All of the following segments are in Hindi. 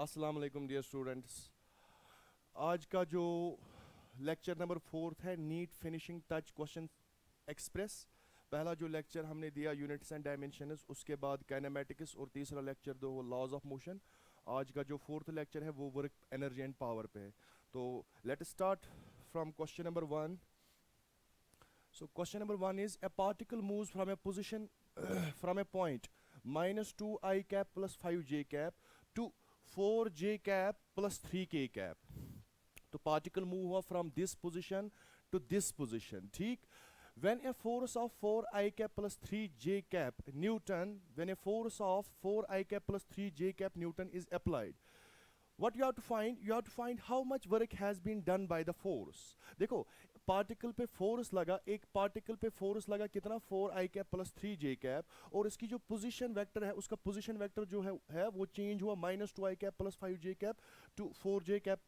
अस्सलाम वालेकुम डियर स्टूडेंट्स। आज का जो लेक्चर नंबर 4 है NEET finishing touch question express. पहला जो लेक्चर हमने दिया यूनिट्स एंड डायमेंशंस, उसके बाद काइनेमेटिक्स और तीसरा लेक्चर दो वो लॉज ऑफ मोशन। आज का जो 4th लेक्चर है वो वर्क एनर्जी एंड पावर पे है। तो let start from question number 1। So question number 1 is a particle moves from a position from a point minus 2 I cap plus 5 j cap to 4 j cap plus 3 k cap. तो particle move हुआ from this position to this position, ठीक? When a force of 4 I cap plus 3 j cap Newton, when a force of 4 I cap plus 3 j cap Newton is applied, what you have to find how much work has been done by the force. देखो पार्टिकल पे फोर्स लगा, एक पार्टिकल पे फोर्स लगा कितना 4 आई कैप प्लस 3 जे कैप, और इसकी जो पोजीशन वेक्टर है उसका पोजीशन वेक्टर जो है वो चेंज हुआ minus 2 I cap plus 5 J cap to 4 J cap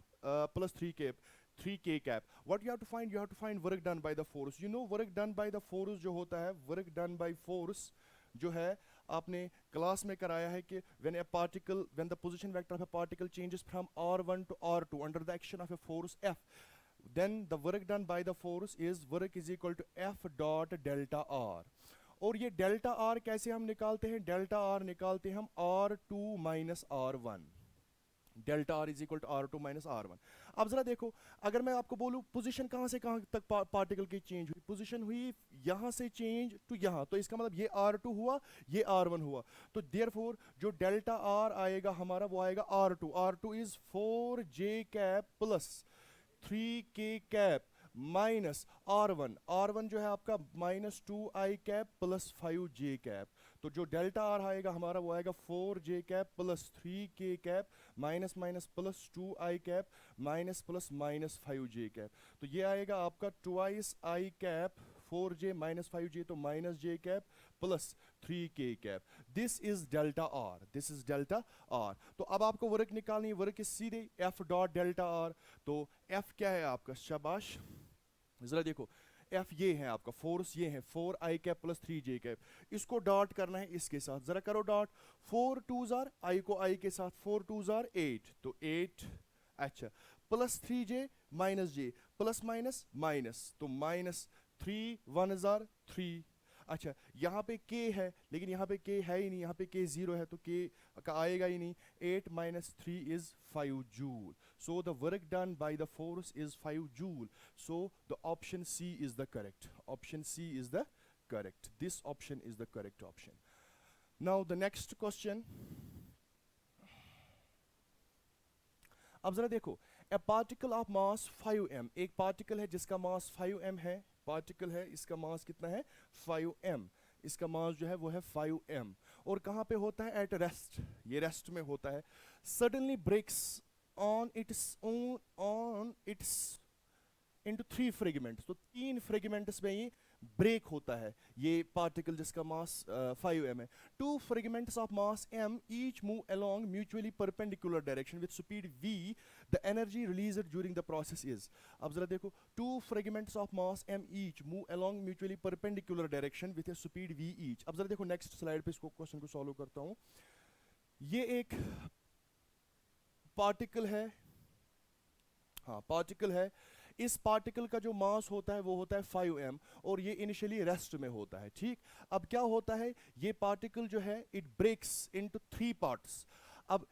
plus 3 K cap. What you have to find work done by the force. You know work done by the force जो होता है, वर्क डन बाय फोर्स जो है आपने क्लास में कराया है कि when the position vector of a particle changes from r1 to r2 under the action of a force F, then the work done by the force is work is equal to F dot delta R. और ये डेल्टा आर कैसे हम निकालते हैं? डेल्टा आर निकालते हैं हम R2 minus R1. Delta R is equal to R2 minus R1. अब जरा देखो, अगर मैं आपको बोलूं पोजीशन कहां से कहां तक पार्टिकल की चेंज हुई, पोजीशन हुई यहां से चेंज टू यहां, तो इसका मतलब ये R2 हुआ, ये R1 हुआ. तो देयरफॉर जो डेल्टा आर आएगा हमारा वो आएगा R2 is 4 j cap plus 3 k cap minus R1 जो है आपका minus 2 I cap plus 5 j cap. तो जो डेल्टा आर आएगा हमारा वो आएगा 4 j cap plus 3 k cap minus minus plus 2 I cap minus plus minus 5 j cap. तो ये आएगा आपका twice I cap 4 j minus 5 j, तो minus j cap plus 3 k cap. This is delta R. तो अब आपको वर्क निकालनी है, वर्क इज सीधे F डॉट डेल्टा आर. तो F क्या है आपका? शाबाश, जरा देखो F ये है आपका फोर्स, ये है 4 I cap plus 3 j cap. इसको डॉट करना है इसके साथ, जरा करो डॉट. 4 2s आर I को I के साथ 4 2s आर 8, तो 8. अच्छा, plus 3 j minus j, plus minus minus, तो माइनस 3 1s आर 3. अच्छा, यहाँ पे k है लेकिन यहाँ पे k है ही नहीं, यहाँ पे k 0 है तो k का आएगा ही नहीं. 8 minus 3 is 5 joule. So the work done by the force is 5 joule. So the option C is the correct. Option C is the correct. This option is the correct option. Now the next question. अब जरा देखो, a particle of mass 5m, एक पार्टिकल है जिसका मास 5m है, पार्टिकल है इसका मास कितना है 5m, इसका मास जो है वो है 5m, और कहाँ पे होता है? एट रेस्ट, ये रेस्ट में होता है. Suddenly breaks on its into 3 fragments, तो 3 fragments में ये ब्रेक होता है ये पार्टिकल जिसका मास 5m है. 2 fragments of mass m each move along mutually perpendicular direction with speed v. The energy released during the process is. अब जरा देखो, 2 fragments of mass m each move along mutually perpendicular direction with a speed v each. अब जरा देखो नेक्स्ट स्लाइड पे इसको क्वेश्चन को सॉल्व करता हूँ. ये एक पार्टिकल है, हाँ पार्टिकल है. इस पार्टिकल का जो मास होता है वो होता है 5m, और ये इनिशियली रेस्ट में होता है, ठीक. अब क्या होता है, ये पार्टिकल जो है इट ब्रेक्स इनटू 3 पार्ट्स. अब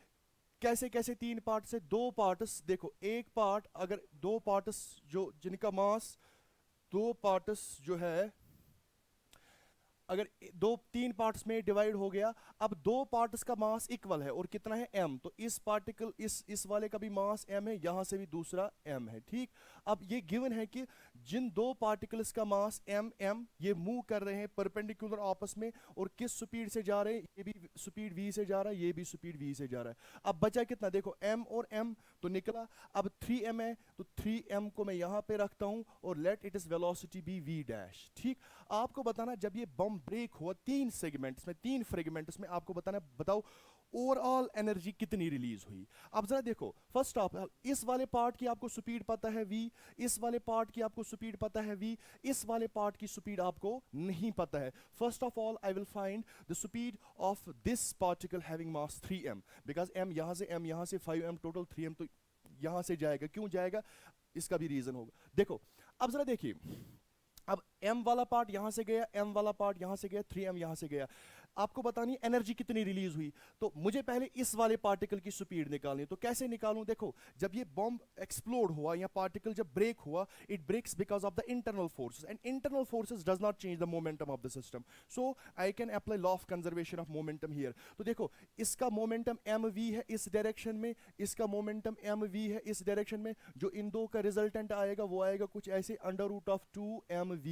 कैसे कैसे 3 पार्ट्स है? 2 पार्ट्स. देखो एक पार्ट, अगर 2 पार्ट्स जो जिनका मास 2 पार्ट्स जो है अगर 3 पार्ट्स में डिवाइड हो गया, अब 2 पार्ट्स का मास इक्वल है और कितना है m, तो इस पार्टिकल इस वाले का भी मास m है, यहां से भी दूसरा m है, ठीक. अब ये गिवन है कि जिन 2 पार्टिकल्स का मास m ये मूव कर रहे हैं परपेंडिकुलर आपस में, और किस स्पीड से जा रहे हैं? ये भी स्पीड v से जा रहा है, ये भी स्पीड v से जा रहा है. अब बचा कितना? देखो m और m तो निकला. अब 3m है तो 3m को मैं यहां पे रखता हूं और let it is velocity be v dash, ठीक. आपको बताना जब ये बम ब्रेक हुआ 3 सेगमेंट्स में, 3 फ्रेगमेंट्स में, आपको बताना, बताओ ओवरऑल एनर्जी कितनी रिलीज हुई। अब जरा देखो, फर्स्ट ऑफ इस वाले पार्ट की आपको स्पीड पता है v, इस वाले पार्ट की आपको स्पीड पता है v, इस वाले पार्ट की स्पीड आपको नहीं पता है। First of all I will find the speed of this particle having mass 3m, because m यहां से 5m, टोटल 3m, तो यहां से जाएगा। क्यों जाएगा, इसका भी रीजन होगा। देखो अब जरा देखिए, अब m वाला पार्ट यहां से गया, m वाला पार्ट यहां से गया, 3m यहां से गया। आपको बतानी एनर्जी कितनी रिलीज हुई, तो मुझे पहले इस वाले पार्टिकल की स्पीड निकालनी। तो कैसे निकालूं, देखो जब ये बॉम्ब एक्सप्लोड हुआ या पार्टिकल जब ब्रेक हुआ, it breaks because of the internal forces, and internal forces does not change the momentum of the system, so I can apply law of conservation of momentum here. तो देखो इसका मोमेंटम mv है इस डायरेक्शन में, इसका मोमेंटम mv है इस डायरेक्शन में, जो इन दो का रिजल्टेंट आएगा वो आएगा कुछ ऐसे √2mv,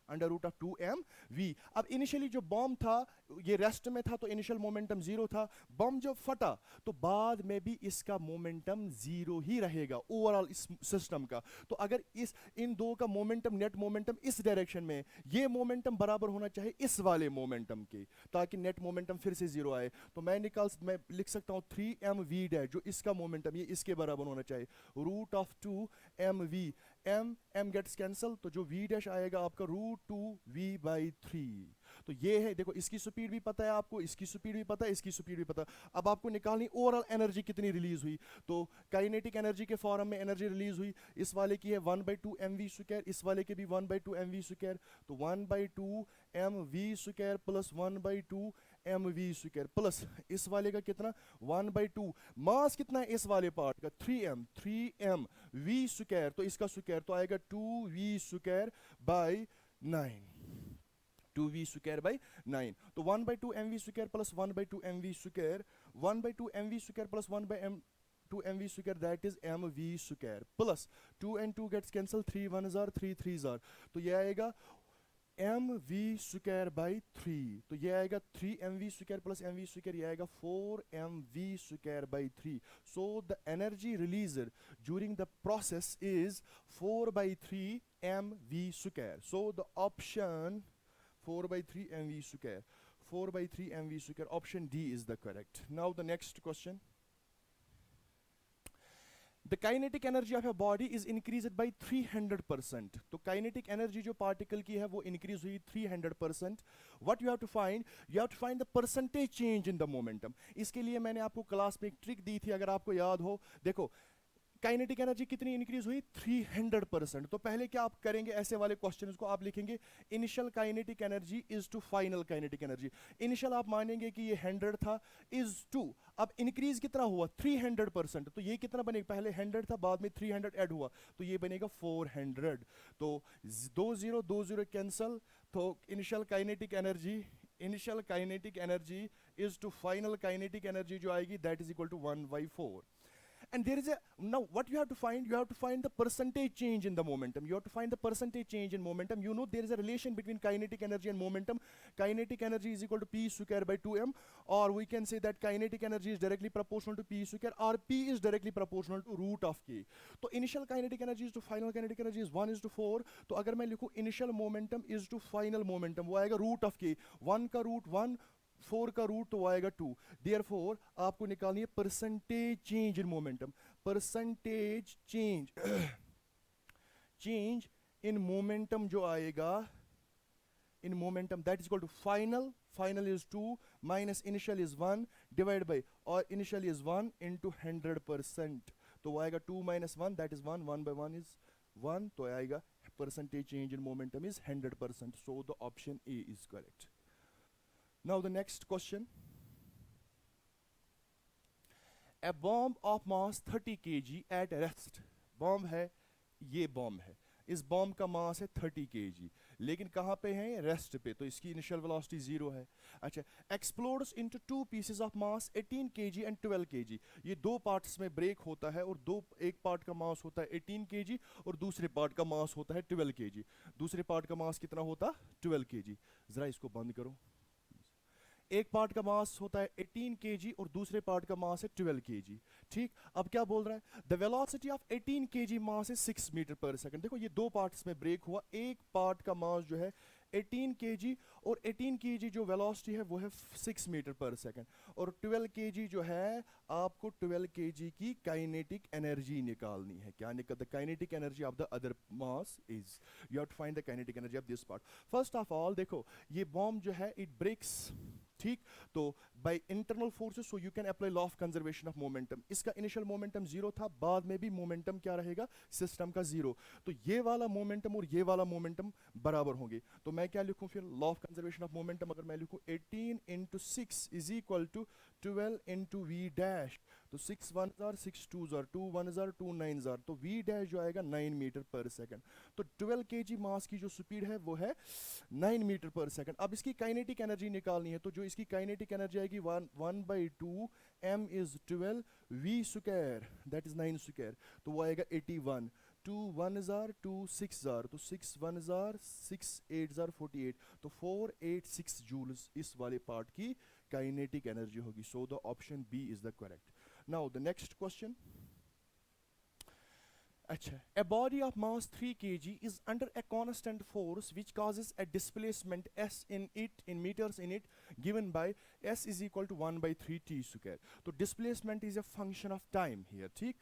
√2mv। अब इनिशियली जो बॉम्ब था ये रेस्ट में था, तो इनिशियल मोमेंटम जीरो था। बॉम्ब जब फटा तो बाद में भी इसका मोमेंटम जीरो ही रहेगा ओवरऑल इस सिस्टम का। तो अगर इस इन दो का मोमेंटम, नेट मोमेंटम इस डायरेक्शन में, ये मोमेंटम बराबर होना चाहिए इस वाले मोमेंटम के, ताकि नेट मोमेंटम फिर से जीरो आए। तो मैं लिख सकता हूं 3mv डैश, जो इसका मोमेंटम ये इसके बराबर होना चाहिए, √2mv। m गेट्स कैंसल, तो जो v डैश आएगा आपका √2v/3। तो ये है, देखो इसकी स्पीड भी पता है आपको, इसकी स्पीड भी पता है, इसकी स्पीड भी पता है। अब आपको निकालनी ओवरऑल एनर्जी कितनी रिलीज हुई। तो काइनेटिक एनर्जी के फॉर्म में एनर्जी रिलीज हुई, इस वाले की है 1/2mv², इस वाले के भी 1/2mv², तो 1/2mv² प्लस 1/2mv² प्लस इस वाले का कितना 1/2। मास कितना है इस वाले पार्ट का 3m v², तो इसका स्क्वायर तो आएगा 2v²/9, 2v²/9। तो 1/2mv² plus 1/2mv², 1/2mv² plus 1/2mv², that is mv² plus 2 and 2 gets cancel, 3 1s are 3 3s are, तो ये आएगा mv²/3। तो ये आएगा 3mv² प्लस mv², ये आएगा 4mv²/3। So the energy released during the process is 4/3mv²। So the option 4/3mv², 4/3mv², option D is the correct. Now the next question. The kinetic energy of a body is increased by 300%. तो kinetic energy जो particle की है वो increase हुई 300%. What you have to find? You have to find the percentage change in the momentum. इसके लिए मैंने आपको क्लास में एक ट्रिक दी थी, अगर आपको याद हो। देखो काइनेटिक एनर्जी कितनी इंक्रीज हुई 300%। तो पहले क्या आप करेंगे, ऐसे वाले क्वेश्चंस को आप लिखेंगे initial kinetic energy is to final kinetic energy. Initial आप मानेंगे कि ये 100 था इज टू, अब इंक्रीज कितना हुआ 300%, तो ये कितना बनेगा, पहले 100 था बाद में 300 ऐड हुआ, तो ये बनेगा 400। तो 2 0 कैंसल, तो initial kinetic energy is to final kinetic energy जो आएगी that is equal to 1/4। And there is a, now what you have to find the percentage change in the momentum. You have to find the percentage change in momentum. You know there is a relation between kinetic energy and momentum. Kinetic energy is equal to p²/2m, or we can say that kinetic energy is directly proportional to p², or p is directly proportional to √k. तो initial kinetic energy is to final kinetic energy is 1:4. तो अगर मैं लिखूं initial momentum is to final momentum, वो आएगा √k, 1 का √1, 4 का रूट तो आएगा 2। देयरफॉर आपको निकालनी है percentage change in momentum, percentage change in momentum जो आएगा in momentum that is equal to final is 2 minus initial is 1 divide by, और इनिशियल इज 1 इनटू 100%, तो वो आएगा 2 - 1 दैट इज 1, 1/1 इज 1, तो आएगा percentage change in momentum is 100%। So the option A is correct. Now the next question. A bomb of mass 30 kg at rest. Bomb है, ये बॉम्ब है, इस बॉम्ब का मास है 30 kg, लेकिन कहाँ पे है, रेस्ट पे, तो इसकी इनिशियल वेलोसिटी 0 है। अच्छा, explodes into 2 pieces of mass 18 kg and 12 kg। ये दो पार्ट्स में ब्रेक होता है, और एक पार्ट का मास होता है 18 kg और दूसरे पार्ट का मास होता है 12 kg। दूसरे पार्ट का मास कितना होता 12 kg। जरा इसको बंद करो। एक पार्ट का मास होता है 18 kg और दूसरे पार्ट का मास है 12 kg। ठीक, अब क्या बोल रहा है, द वेलोसिटी ऑफ 18 kg मास है 6 मीटर पर सेकंड। देखो ये दो पार्ट्स में ब्रेक हुआ, एक पार्ट का मास जो है 18 kg, और 18 kg जो वेलोसिटी है वो है 6 मीटर पर सेकंड, और 12 kg जो है आपको 12 kg की काइनेटिक एनर्जी निकालनी है। क्या निकल the kinetic energy of the other mass is, you have to find the kinetic energy of this part. First of all देखो ये बॉम्ब जो है इट ब्रेक्स, ठीक, तो by internal forces so you can apply law of conservation of momentum. इसका इनिशियल मोमेंटम जीरो था, बाद में भी मोमेंटम क्या रहेगा सिस्टम का जीरो, तो ये वाला मोमेंटम और ये वाला मोमेंटम बराबर होंगे। तो मैं क्या लिखूं फिर law of conservation of momentum, अगर मैं लिखूं 18 into 6 is equal to 12 into v dash, तो 6 1 जार 6 2 जार 2 1 जार 2 9 जार, तो वी डैश जो आएगा 9 मीटर पर सेकंड। तो 12 kg मास की जो स्पीड है वो है 9 मीटर पर सेकंड। अब इसकी काइनेटिक एनर्जी निकालनी है, तो जो इसकी काइनेटिक एनर्जी आएगी 1/2 m is 12 v square that is 9 square, तो वो आएगा 81। 2 1 जार 2 6 जार, तो 6 1 जार 6 8 जार 48, तो 486 जूल्स इस वाले पार्ट की काइनेटिक एनर्जी होगी। So the option B is the correct. Now the next question. अच्छा, a body of mass 3 kg is under a constant force which causes a displacement s in it in meters in it given by s is equal to 1/3 t square. So displacement is a function of time here, ठीक,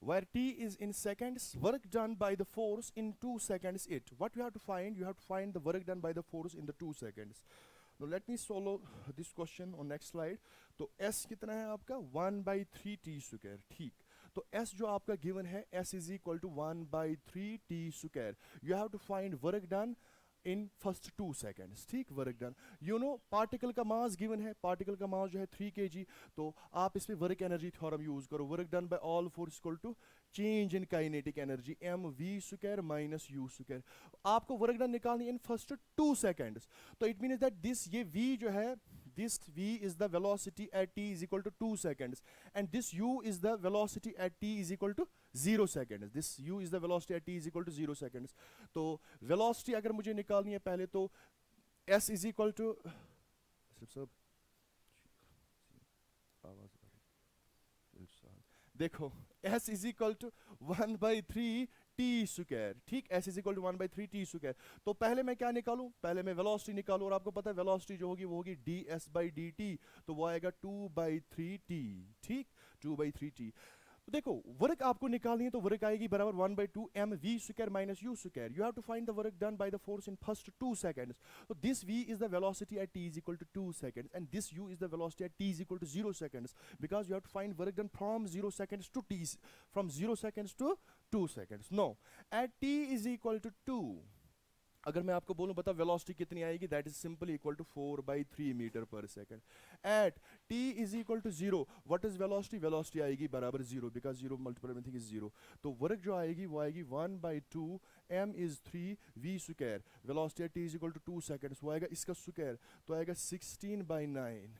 where t is in seconds, work done by the force in 2 seconds it. What you have to find? You have to find the work done by the force in the 2 seconds. Now let me solve this question on next slide. तो s कितना है आपका 1/3 t square, ठीक, तो s जो आपका गिवन है s is equal to 1/3 t square. You have to find work done in first 2 seconds, ठीक, work done. You know particle का मास गिवन है, पार्टिकल का मास जो है 3 kg, तो आप इस पे वर्क एनर्जी थ्योरम यूज करो, work done by all force equal to change in kinetic energy m v square minus u square. आपको वर्क डन निकालनी इन फर्स्ट 2 सेकेंड्स, तो इट मीन्स दैट दिस ये v जो है, this v is the velocity at t is equal to 2 seconds, and this u is the velocity at t is equal to 0 seconds. This u is the velocity at t is equal to 0 seconds. तो velocity अगर मुझे निकालनी है पहले, तो s is equal to देखो s is equal to 1/3 t square, ठीक, s is equal to 1/3 t square. तो पहले मैं क्या निकालूं, पहले मैं वेलोसिटी निकालूं, और आपको पता है वेलोसिटी जो होगी वो होगी ds/dt, तो वो आएगा 2/3t, ठीक, 2/3t। तो देखो वर्क आपको निकालनी है, तो वर्क आएगी बराबर 1/2 m v square minus u square. You have to find the work done by the force in first 2 seconds. So this v is the velocity at t is equal to 2 seconds, and this u is the velocity at t is equal to 0 seconds, because you have to find work done from 0 seconds to t, from 0 seconds to 2 seconds. No, at t is equal to 2, अगर मैं आपको बोलूं बता वेलोसिटी कितनी आएगी, that is simply equal to 4/3 meter per second. At t is equal to 0, what is velocity, velocity आएगी बराबर 0, बिकॉज 0 मल्टीपल एवरीथिंग इज 0। तो वर्क जो आएगी वो आएगी 1/2 m is 3 v square, velocity at t is equal to 2 seconds, वो आएगा इसका स्क्वायर, तो आएगा 16/9,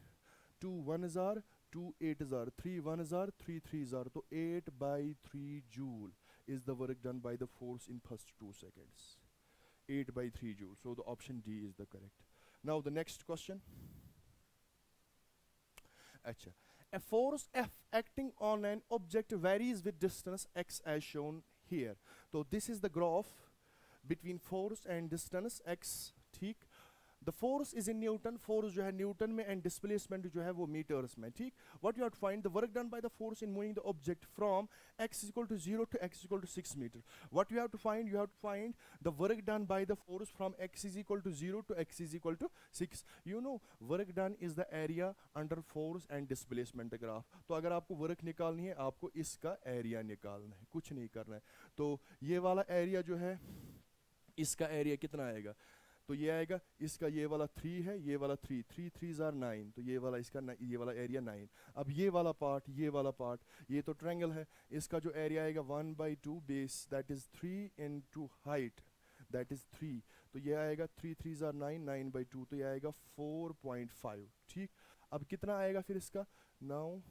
2 1 जार 2 8 जार 3 1 जार 3 3 जार, तो 8/3 joule is the work done by the force in first 2 seconds, 8/3 joule. So the option D is the correct. Now the next question. Achha. A force F acting on an object varies with distance x as shown here. So this is the graph between force and distance x, ठीक। The force is in Newton, force जो है न्यूटन में, and displacement जो है वो meters में, ठीक। What you have to find the work done by the force in moving the object from x is equal to 0 to x is equal to 6 meter. What you have to find? You have to find the work done by the force from x is equal to 0 to x is equal to 6. You know work done is the area under force and displacement graph. तो अगर आपको वर्क निकालनी है, आपको इसका एरिया निकालना है, कुछ नहीं करना है। तो ये वाला एरिया जो है, इसका एरिया कितना आएगा, तो ये आएगा, इसका ये वाला 3 है, ये वाला 3 3 3 are 9, तो ये वाला इसका ये वाला एरिया 9। अब ये वाला पार्ट, ये वाला पार्ट, ये तो ट्रायंगल है, इसका जो एरिया आएगा 1/2 base that is 3 into height that is 3, तो ये आएगा 3 3 are 9 9/2, तो ये आएगा 4.5, ठीक। अब कितना आएगा फिर इसका 9,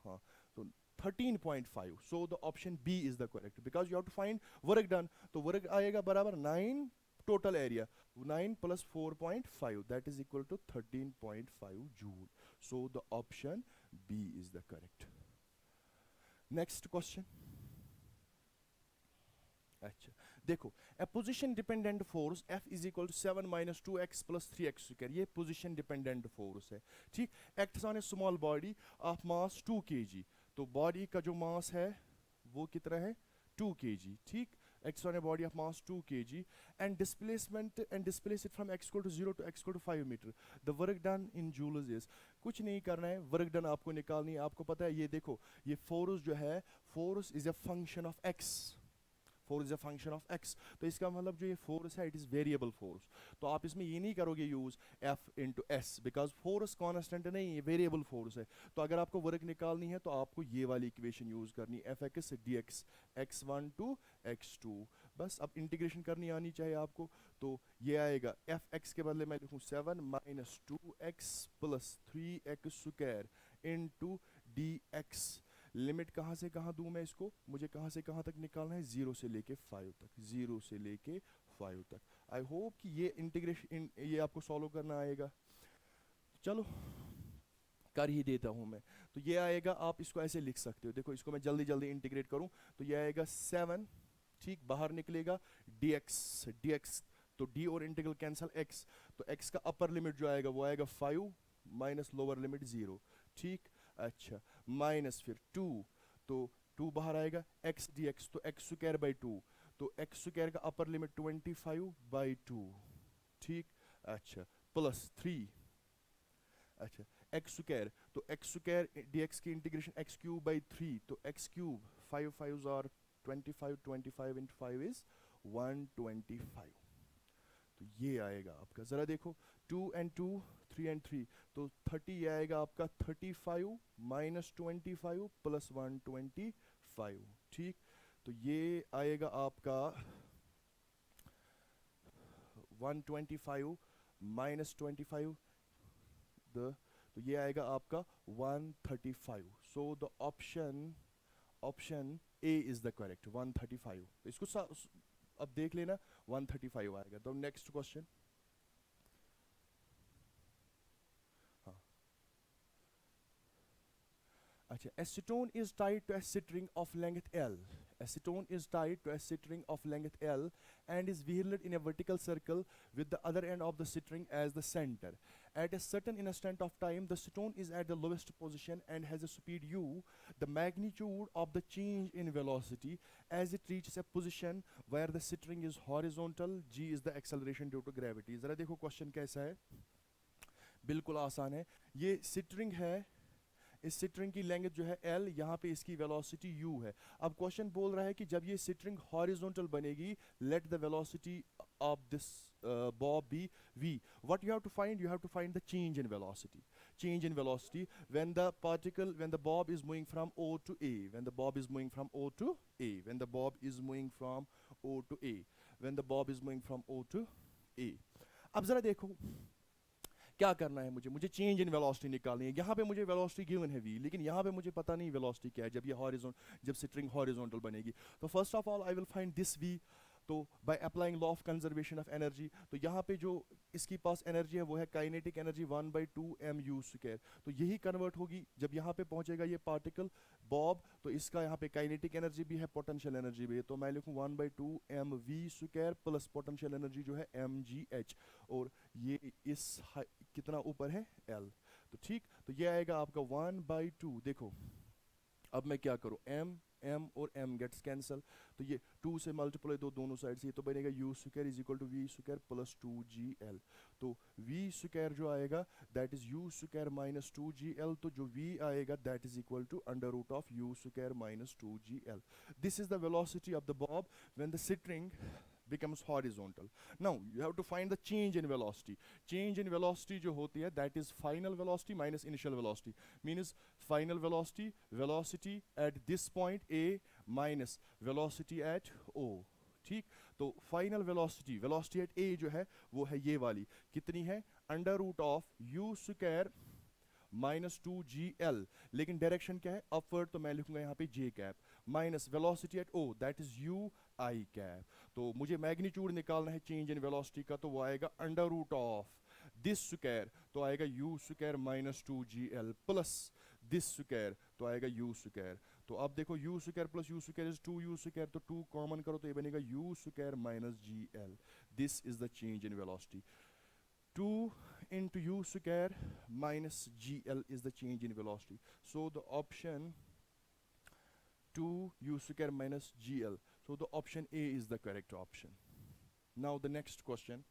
हाँ, तो 13.5। So the option B is the correct, because you have to find work done, तो वर्क आएगा बराबर 9 total area, 9 plus 4.5, that is equal to 13.5 joule. So the option B is the correct. Next question. Achha. देखो a position dependent force F is equal to 7 minus 2x plus 3x square, ये पोजीशन डिपेंडेंट फोर्स है, ठीक। Acts on a small body of mass 2 kg, तो बॉडी का जो मास है वो कितना है 2 kg, ठीक। Acts on a body of mass 2 kg and displacement and displace it from x equal to 0 to x equal to 5 metre, the work done in joules is, कुछ नहीं करना है, वर्क डन आपको निकालनी है। आपको पता है ये देखो, ये फोर्स जो है, force is a function of x, force is a function of x, तो इसका मतलब जो ये फोर्स है इट इज़ वेरिएबल फोर्स, तो आप इसमें ये नहीं करोगे use F into S, because force constant नहीं है, वेरिएबल फोर्स है। तो अगर आपको वर्क निकालनी है तो आपको ये वाली इक्वेशन यूज करनी, F X D X, X one to X two, बस अब इंटीग्रेशन करनी आनी चाहिए आपको। तो ये आएगा एफ एक्स के बदले मैं लिखूँ 7 minus 2x plus 3x square into D X, limit कहाँ से कहाँ दूँ मैं इसको, मुझे कहाँ से कहाँ तक निकालना है, 0 से लेके 5 तक, 0 से लेके 5 तक। आई होप कि ये इंटीग्रेशन ये आपको सॉल्व करना आएगा। चलो कर ही देता हूँ मैं। तो ये आएगा, आप इसको ऐसे लिख सकते हो, देखो इसको मैं जल्दी जल्दी इंटीग्रेट करूँ तो ये आएगा 7, ठीक, बाहर निकलेगा dx, dx तो d और इंटीग्रल कैंसल x, तो x का अपर लिमिट जो आएगा वो आएगा 5 माइनस लोअर लिमिट 0, ठीक। अच्छा माइनस फिर 2, तो 2 बाहर आएगा x dx, तो x स्क्वायर बाई 2, तो x स्क्वायर का अपर लिमिट 25 बाई 2, ठीक। अच्छा प्लस 3, अच्छा x स्क्वायर, तो x स्क्वायर dx की इंटीग्रेशन x क्यूब बाई 3, तो x cube 5 5 are 25, 25 into 5 is 125, तो ये आएगा आपका, ज़रा देखो 2 and 2 3 and 3, तो 30 ये आएगा आपका 35 माइनस 25 प्लस 125, ठीक। तो ये आएगा आपका 125 माइनस 25 द, तो ये आएगा आपका 135, सो the option A is the correct 135, तो इसको अब देख लेना 135 आएगा। तो नेक्स्ट क्वेश्चन, हाँ अच्छा, acetone is tied to a string of length L. Acetone is tied to a string of length L and is whirled in a vertical circle with the other end of the string as the center. At a certain instant of time, the acetone is at the lowest position and has a speed u. The magnitude of the change in velocity as it reaches a position where the string is horizontal, g is the acceleration due to gravity. जरा देखो क्वेश्चन कैसा है, बिल्कुल आसान है। ये स्ट्रिंग है, इस स्ट्रिंग की लेंथ जो है L, यहाँ पे इसकी वेलोसिटी u है। अब क्वेश्चन बोल रहा है कि जब ये स्ट्रिंग हॉरिजॉन्टल बनेगी, let the velocity of this bob be v. What you have to find? You have to find the change in velocity. Change in velocity when the particle, when the bob is moving from O to A, when the bob is moving from O to A, when the bob is moving from O to A, when the bob is moving from O to A. अब जरा देखो क्या करना है, मुझे चेंज इन वेलोसिटी निकालनी है। यहाँ पे मुझे वेलोसिटी गिवन है v, लेकिन यहाँ पे मुझे पता नहीं वेलोसिटी क्या है जब ये जब स्ट्रिंग हॉरिजॉन्टल बनेगी। तो first of all I will find this v, तो by applying law of conservation of energy, तो यहाँ पे जो इसकी पास एनर्जी है वो है काइनेटिक एनर्जी 1/2 mu स्क्वायर, तो यही कन्वर्ट होगी जब यहाँ पे पहुँचेगा ये पार्टिकल बॉब, तो इसका यहाँ पे काइनेटिक एनर्जी भी है, पोटेंशियल एनर्जी भी है, तो मैं लिखूँ 1/2 mv square plus potential energy जो है mgh, और ये इस कितना ऊपर है L, तो ठीक। तो ये आएगा आपका 1/2, देखो अब मैं क्या करूँ, m और m गेट्स कैंसल, तो ये 2 से मल्टीप्लाई दो दोनों साइड से, तो बनेगा u square is equal to v square plus 2gl, तो v स्क्वायर जो आएगा that is u square minus 2gl, तो जो v आएगा that is equal to under root of u square minus 2gl. This is the velocity of the bob when the string becomes horizontal. Now you have to find the change in velocity. Change in velocity जो होती है that is final velocity minus initial velocity, means final velocity, velocity at this point A minus velocity at O, ठीक। तो final velocity, velocity at A जो है वो है ये वाली, कितनी है, under root of u square minus 2gl, लेकिन डायरेक्शन क्या है, अपवर्ड, तो मैं लिखूंगा यहाँ पे j cap, minus velocity at O that is u I cap. तो मुझे मैग्नीट्यूड निकालना है चेंज इन वेलोसिटी का, तो वो आएगा under root of this square, तो आएगा u square minus 2gl plus this square तो आएगा यू स्क्वायर। तो अब देखो u square plus u square is 2 u square, तो 2 कॉमन करो तो ये बनेगा u square minus G L. This is the change in velocity. 2 into u square minus gl is the change in velocity. So the option 2 u square minus gl. So the option A is the correct option. Now the next question.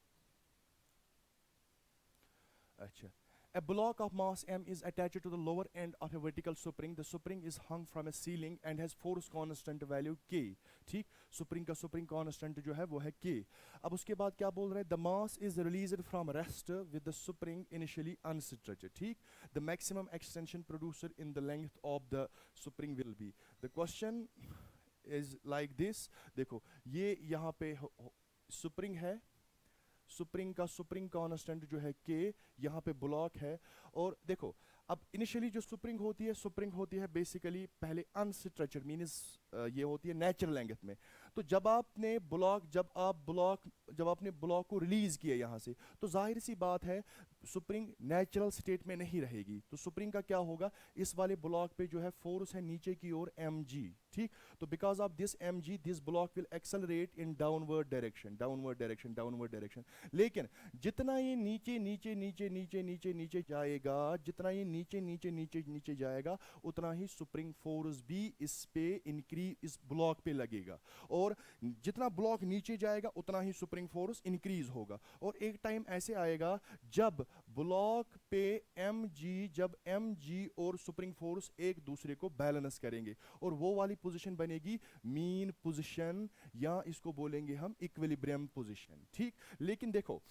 Acha. A block of mass m is attached to the lower end of a vertical spring. The spring is hung from a ceiling and has force constant value k. ठीक, spring का spring constant जो है वो है k. अब उसके बाद क्या बोल रहे हैं? The mass is released from rest with the spring initially unstretched. ठीक, the maximum extension produced in the length of the spring will be. The question is like this. देखो ये यहाँ पे spring है, स्प्रिंग का स्प्रिंग कांस्टेंट जो है के, यहाँ पे ब्लॉक है। और देखो अब इनिशियली जो स्प्रिंग होती है बेसिकली पहले अनस्ट्रेचड मींस ये होती है नेचुरल लेंथ में। तो जब आपने ब्लॉक को रिलीज किया यहाँ से, तो जाहिर सी बात है स्प्रिंग नेचुरल स्टेट में नहीं रहेगी। तो स्प्रिंग का क्या होगा, इस वाले ब्लॉक पे जो है फोर्स है नीचे की ओर mg। ठीक, तो because of this mg this block will accelerate in downward direction. लेकिन जितना ये नीचे जाएगा, जितना ये नीचे जाएगा, उतना ही स्प्रिंग फोर्स भी इस पे इस ब्लॉक पे लगेगा। और जितना ब्लॉक नीचे जाएगा उतना ही स्प्रिंग फोर्स इंक्रीज होगा। और एक टाइम ऐसे आएगा जब ब्लॉक पे mg और स्प्रिंग फोर्स एक दूसरे को बैलेंस करेंगे, और वो वाली पोजीशन बनेगी मीन पोजीशन, या इसको बोलेंगे हम इक्विलिब्रियम पोजीशन। ठीक, लेकिन देखो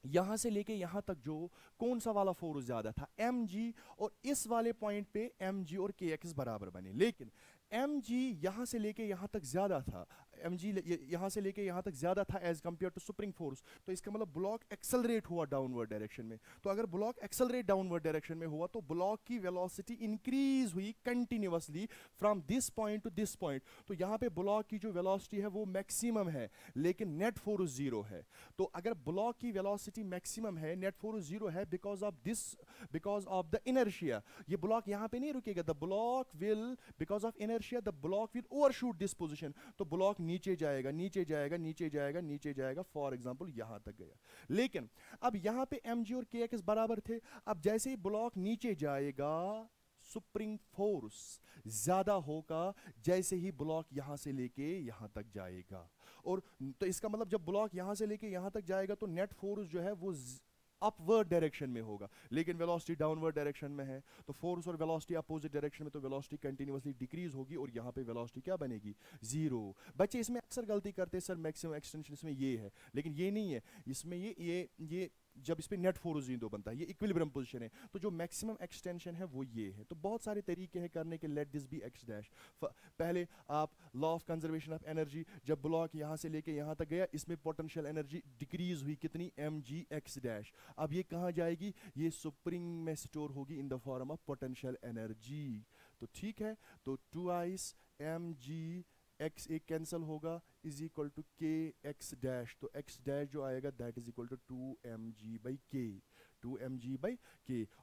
यहां से लेके यहां तक जो कौन सा वाला फोर्स ज्यादा था, mg, और इस वाले पॉइंट पे mg और kx बराबर बने। लेकिन mg यहां से लेके यहां तक ज्यादा था, यहां से लेके यहां तक ज्यादा था as compare to spring force. तो इसका मतलब ब्लॉक एक्सेलरेट हुआ डाउनवर्ड डायरेक्शन में। तो अगर ब्लॉक एक्सेलरेट डाउनवर्ड डायरेक्शन में हुआ तो ब्लॉक की वेलोसिटी इंक्रीज हुई continuously from this point two this point. तो यहां पे ब्लॉक की जो वेलोसिटी है वो मैक्सिमम है, लेकिन नेट फोर्स जीरो है। तो अगर ब्लॉक की वेलोसिटी मैक्सिमम है, नेट फोर्स जीरो है, बिकॉज ऑफ द इनर्शिया, ये ब्लॉक यहां पे नहीं रुकेगा। The block will, because of inertia the block will overshoot this position. तो ब्लॉक नीचे जाएगा, फॉर एग्जांपल यहां तक गया। लेकिन अब यहां पे mg और kx बराबर थे। अब जैसे ही ब्लॉक नीचे जाएगा स्प्रिंग फोर्स ज्यादा होगा जैसे ही ब्लॉक यहां से लेके यहां तक जाएगा। और तो इसका मतलब जब ब्लॉक यहां से लेके यहां तक जाएगा तो नेट फोर्स जो है वो अपवर्ड डायरेक्शन में होगा, लेकिन वेलोसिटी डाउनवर्ड डायरेक्शन में है। तो फोर्स और वेलोसिटी अपोजिट डायरेक्शन में, तो वेलोसिटी कंटिन्यूअसली डिक्रीज होगी और यहाँ पे वेलोसिटी क्या बनेगी, जीरो। बच्चे इसमें अक्सर गलती करते हैं, सर मैक्सिमम एक्सटेंशन इसमें ये है, लेकिन ये नहीं है। इसमें ये जब इस पे नेट फोर्स जीरो बनता है, ये इक्विलिब्रियम पोजीशन है। तो जो मैक्सिमम एक्सटेंशन है वो ये है। तो बहुत सारे तरीके हैं करने के। Let this be x dash. पहले आप law of conservation of energy, जब ब्लॉक यहाँ से लेके यहाँ तक गया, इसमें पोटेंशियल एनर्जी डिक्रीज हुई कितनी, mg x डैश। अब ये कहाँ जाएगी, ये स्प्रिंग में स्टोर होगी in the form of potential energy. तो ठीक है, तो 2 mg x एक कैंसिल होगा is equal to k x dash. तो x डैश जो आएगा that is equal to 2 mg by k।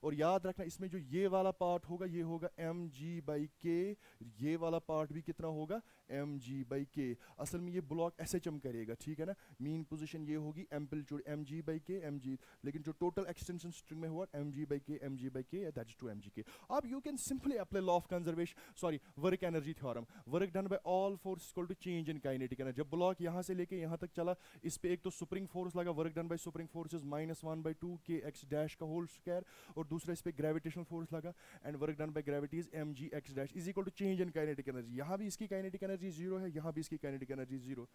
और याद रखना इसमें जो ये वाला पार्ट होगा ये होगा mg by k, ये वाला पार्ट भी कितना होगा mg by k। असल में ये ब्लॉक SHM करेगा, ठीक है ना। मीन पोजीशन ये होगी amplitude mg by k mg, लेकिन जो टोटल एक्सटेंशन स्ट्रिंग में हुआ mg by k that is 2 mg k। अब you can simply apply law of conservation work energy theorem. Work done by all force equal to change in kinetic energy. जब ब्लॉक यहाँ से लेके यहाँ तक चला, इस पे एक तो स्प्रिंग फोर्स लगा, work done by spring force is -1/2 k x dash का होल स्क्वायर, और दूसरा इस पे ग्रेविटेशनल फोर्स लगा and work done by gravity is mg x dash is equal to change in kinetic energy. यहाँ भी इसकी काइनेटिक एनर्जी जीरो है, यहाँ भी इसकी kinetic energy zero.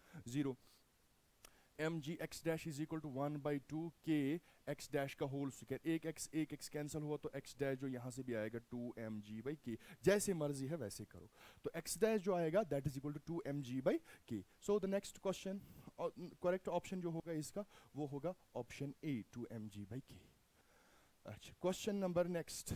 mg x dash is equal to 1/2 k x dash का होल स्क्वायर। एक x कैंसिल हुआ तो x डैश जो यहाँ से भी आएगा 2 mg by k। जैसे मर्जी है वैसे करो। तो x डैश जो आएगा that is equal to 2 mg by k। So the next question, correct option जो होगा इसका वो होगा option A 2 mg by k। अच्छा, क्वेश्चन नंबर नेक्स्ट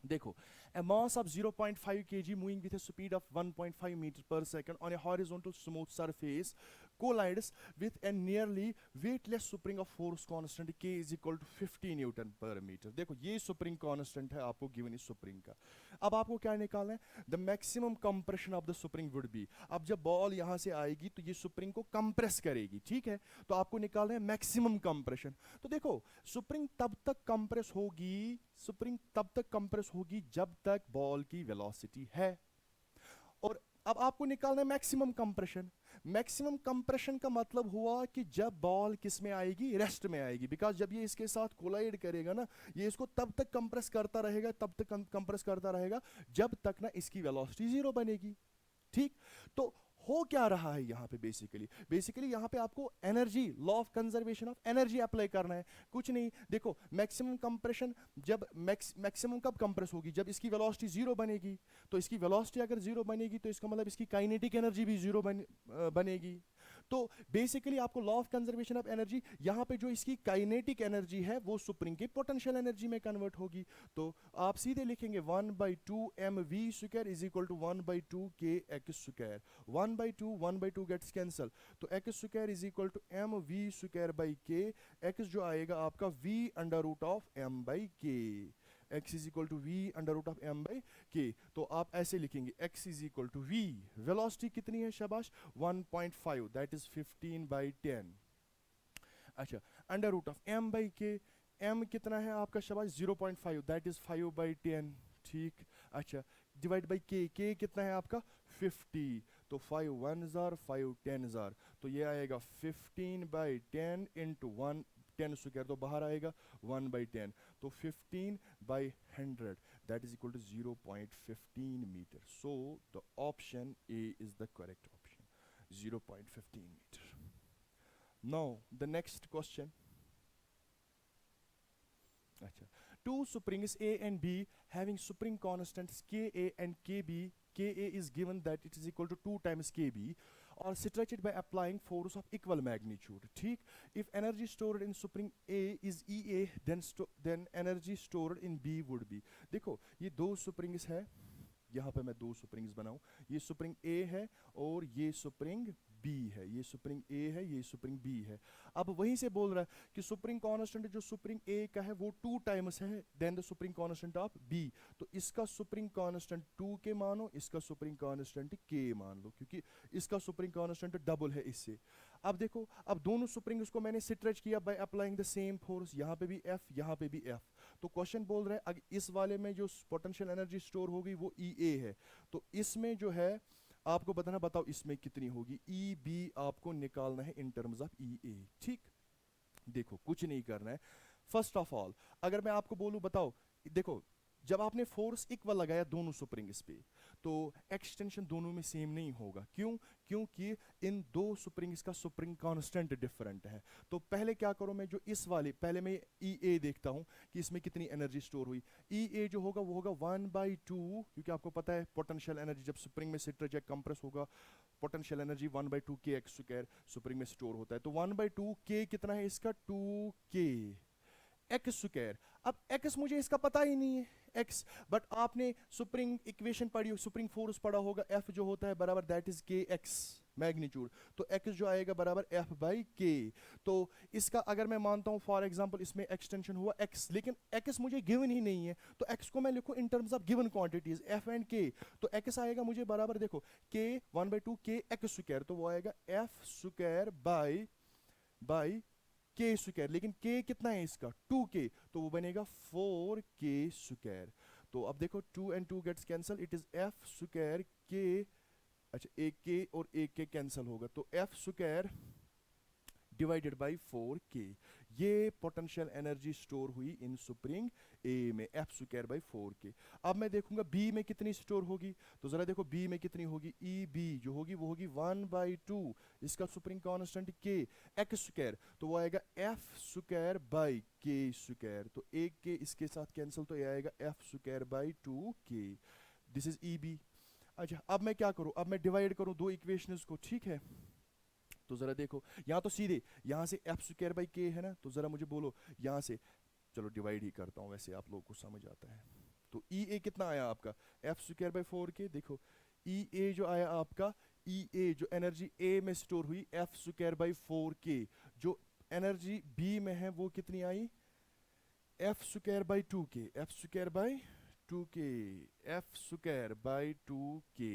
देखो। A mass of 0.5 kg moving with a speed of 1.5 meters per second on a horizontal smooth surface collides with a nearly weightless spring of force constant K is equal to 50 Newton पर मीटर। देखो ये स्प्रिंग कांस्टेंट है आपको गिवन इस स्प्रिंग का। अब आपको क्या निकालना है, the maximum compression of the spring would be. अब जब बॉल यहां से आएगी तो ये स्प्रिंग को कंप्रेस करेगी, ठीक है, तो आपको निकालना है मैक्सिमम कंप्रेशन। तो देखो स्प्रिंग तब तक कंप्रेस होगी, स्प्रिंग तब तक कंप्रेस होगी जब तक बॉल की वेलोसिटी है, और अब आपको निकालना है मैक्सिमम कंप्रेशन। मैक्सिमम कंप्रेशन का मतलब हुआ कि जब बॉल किस में आएगी, रेस्ट में आएगी, बिकॉज जब ये इसके साथ कोलाइड करेगा ना, ये इसको तब तक कंप्रेस करता रहेगा, तब तक कंप्रेस करता रहेगा जब तक ना इसकी वेलोसिटी जीरो बनेगी, ठीक। तो हो क्या रहा है यहाँ पे, बेसिकली यहाँ पे आपको energy, law of conservation of energy apply करना है, कुछ नहीं। देखो मैक्सिमम कंप्रेशन, जब मैक्सिमम कब कंप्रेस होगी, जब इसकी वेलोसिटी जीरो बनेगी। तो इसकी वेलोसिटी अगर जीरो बनेगी तो इसका मतलब इसकी काइनेटिक एनर्जी भी जीरो बनेगी। तो बेसिकली आपको law of conservation of energy, यहाँ पे जो इसकी काइनेटिक एनर्जी है वो स्प्रिंग की पोटेंशियल एनर्जी में कन्वर्ट होगी। तो आप सीधे लिखेंगे 1/2 mv square is equal to 1/2 kx square. 1/2 gets cancel, तो x square is equal to mv square by k। x जो आएगा आपका v under root of m by k। x is equal to v under root of m by k। तो आप ऐसे लिखेंगे x is equal to v, velocity कितनी है शाबाश 1.5, दैट इज 15/10। अच्छा, under root of m by k, m कितना है आपका शाबाश 0.5, दैट इज 5/10, ठीक। अच्छा, डिवाइड बाई k, k कितना है आपका 50, तो 5 1s are 5 10s are, तो ये आएगा 15/10 इंटू 1, 10 स्क्वायर तो बाहर आएगा 1/10, तो 15/100 that is equal to 0.15 meter. So the option A is the correct option, 0.15 meter. Now the next question. Achha. Two springs A and B having spring constants Ka and Kb. Ka is given that it is equal to 2 times Kb, or stretched by applying force of equal magnitude, ठीक। If energy stored in spring A is Ea, then energy stored in B would be। देखो ये दो springs है, यहाँ पे मैं दो springs बनाऊं, ये spring A है और ये spring B है, ये spring A है, ये spring B है। अब वहीं से बोल रहा है कि spring constant जो spring A का है वो 2 times है than the spring constant of B, तो इसका spring constant 2 के मानो, इसका spring constant K मान लो, क्योंकि इसका spring constant डबल है इससे। अब देखो, अब दोनों springs को मैंने स्ट्रेच किया by applying the same force, यहाँ पे भी F, यहाँ पे भी F। तो क्वेश्चन बोल रहा है अगर इस वाले में जो पोटेंशियल एनर्जी स्टोर होगी वो EA है, तो इसमें जो है आपको बताना, बताओ इसमें कितनी होगी, EB आपको निकालना है इन टर्म्स ऑफ EA, ठीक। देखो कुछ नहीं करना है, फर्स्ट ऑफ ऑल अगर मैं आपको बोलूं बताओ, देखो जब आपने फोर्स इक्वल लगाया दोनों स्प्रिंग्स पे, तो एक्सटेंशन दोनों में सेम नहीं होगा, क्यों, क्योंकि इन दो स्प्रिंग्स का स्प्रिंग कांस्टेंट डिफरेंट है। तो पहले क्या करूं मैं, जो इस वाले पहले मैं EA देखता हूं कि इसमें कितनी एनर्जी स्टोर हुई। EA जो होगा वो होगा 1/2, क्योंकि आपको पता है पोटेंशियल एनर्जी जब स्प्रिंग में स्ट्रेच या कंप्रेस होगा, potential energy 1/2 kx square spring में स्टोर होता है, तो 1/2 k कितना है इसका 2k x स्क्वायर। अब x मुझे इसका पता ही नहीं है x, बट आपने स्प्रिंग इक्वेशन पढ़ी, स्प्रिंग फोर्स पढ़ा होगा, F जो होता है बराबर दैट इज kx मैग्नीट्यूड, तो x जो आएगा बराबर F बाई k। तो इसका अगर मैं मानता हूं फॉर एग्जांपल इसमें एक्सटेंशन हुआ x, लेकिन x मुझे गिवन ही नहीं है, तो x को मैं लिखूं in terms of given quantities F and k, तो x आएगा मुझे बराबर देखो k 1/2 k x स्क्वायर, तो वो आएगा F square by k square, लेकिन k कितना है इसका 2k, तो वो बनेगा 4k स्क्वायर। तो अब देखो 2 and 2 gets cancel, it is f square k, अच्छा एक k और एक k कैंसल होगा, तो f square divided by 4k, ये पोटेंशियल एनर्जी स्टोर हुई इन स्प्रिंग A में, F स्क्वायर बाई 4k। अब मैं देखूंगा B में कितनी स्टोर होगी, तो जरा देखो B में कितनी होगी, EB जो होगी वो होगी 1/2, इसका spring constant K x square, तो वो आएगा F square by K square, तो एक K इसके साथ कैंसिल, तो ये आएगा F square by 2K, this is EB। अच्छा अब मैं क्या करूं, अब मैं डिवाइड करूं दो इक्वेशंस को, ठीक है। तो जरा देखो यहाँ तो सीधे यहाँ से F स्क्वायर बाई K है ना, तो जरा मुझे बोलो यहाँ से, चलो डिवाइड ही करता हूँ, वैसे आप लोगों को समझ आता है। तो EA कितना आया आपका F स्क्वायर बाई 4K, देखो EA जो आया आपका ई ए जो एनर्जी ए में स्टोर हुई एफ स्क्वायर बाई 4k, जो एनर्जी बी में है वो कितनी I F square by 2k, F square by 2k, F square by 2k।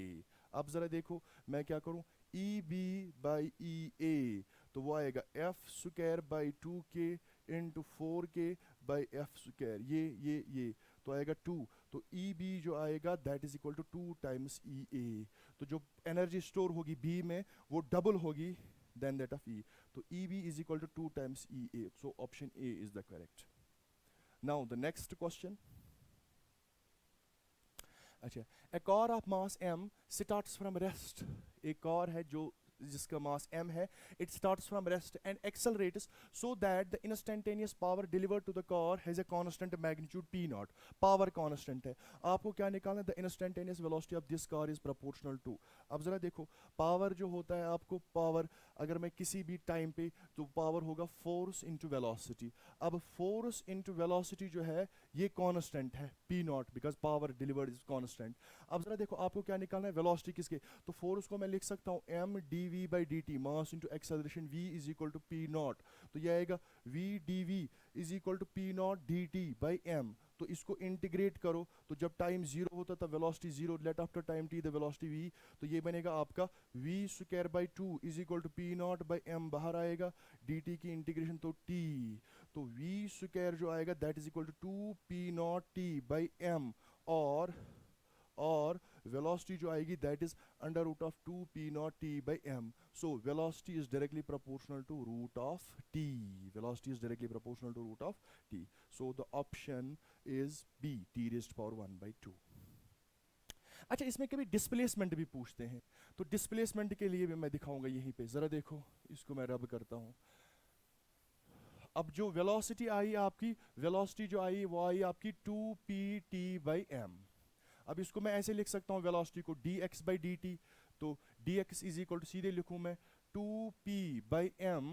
अब जरा देखो मैं क्या करूं, E B by E A, तो वो आएगा F square by 2k into 4k by F square, ये तो आएगा 2, तो ई बी जो आएगा that is equal to 2 times E A, तो जो एनर्जी स्टोर होगी बी में वो डबल होगी देन दैट ऑफ ई, तो E B is equal to 2 times E A, so option A is the correct. Now the next question, अच्छा, a car of mass m starts from rest, एक कार है जो जिसका मास m है, it starts from rest and accelerates so that the instantaneous power delivered to the car has a constant magnitude p naught, power constant है, आपको क्या निकालना है, the instantaneous velocity of this car is proportional to, अब जरा देखो पावर जो होता है, आपको पावर अगर मैं किसी भी टाइम पे, तो पावर होगा फोर्स इनटू वेलोसिटी, अब फोर्स इनटू वेलोसिटी जो है ये कांस्टेंट है p not, because power delivered is constant. अब जरा देखो आपको क्या निकालना है, वेलोसिटी किसके, तो फोर्स को मैं लिख सकता हूँ m dv by dt, mass into acceleration v is equal to p naught, तो ये आएगा v dv is equal to p naught dt by m, तो इसको इंटीग्रेट करो, तो जब टाइम जीरो होता था velocity zero, let after time t the velocity v, तो ये बनेगा आपका v square by 2 is equal to p naught by m, बाहर आएगा dt की इंटीग्रेशन तो t, तो v स्क्वायर जो आएगा that is equal to 2 p naught t by m, और वेलोसिटी जो आएगी that is under root of 2 p naught t by m, so velocity is directly proportional to root of t, velocity is directly proportional to root of t, so the option is b, t raised power 1 by 2। अच्छा, इसमें कभी डिस्प्लेसमेंट भी पूछते हैं, तो डिस्प्लेसमेंट के लिए भी मैं दिखाऊंगा यहीं पे, जरा देखो इसको मैं रब करता हूँ। अब जो वेलोसिटी आई आपकी, वेलोसिटी जो आई वो आई आपकी 2pt बाई m, अब इसको मैं ऐसे लिख सकता हूँ वेलोसिटी को dx बाई dt, तो dx इज इक्वल टू सीधे लिखूँ मैं 2p by m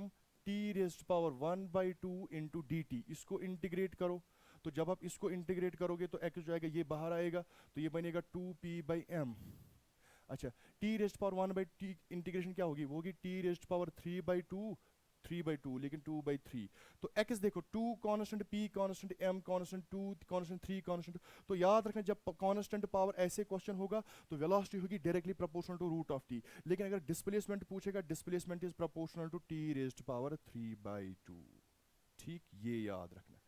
t raised power 1 by 2 into dt, इसको इंटीग्रेट करो, तो जब आप इसको इंटीग्रेट करोगे तो x जो आएगा ये बाहर आएगा, तो ये बनेगा 2p बाई m। अच्छा, t raised power 1 by t integration क्या होगी, वो होगी t raised power 3 by 2, 3 by 2 लेकिन 2 बाई 3, तो x देखो 2 constant, p constant, m constant, 2 constant, 3 constant, तो याद रखना जब कांस्टेंट पावर ऐसे क्वेश्चन होगा तो वेलोसिटी होगी directly proportional to root of t, लेकिन अगर डिस्प्लेसमेंट पूछेगा displacement is proportional to t raised power 3 by 2, ठीक, ये याद रखना,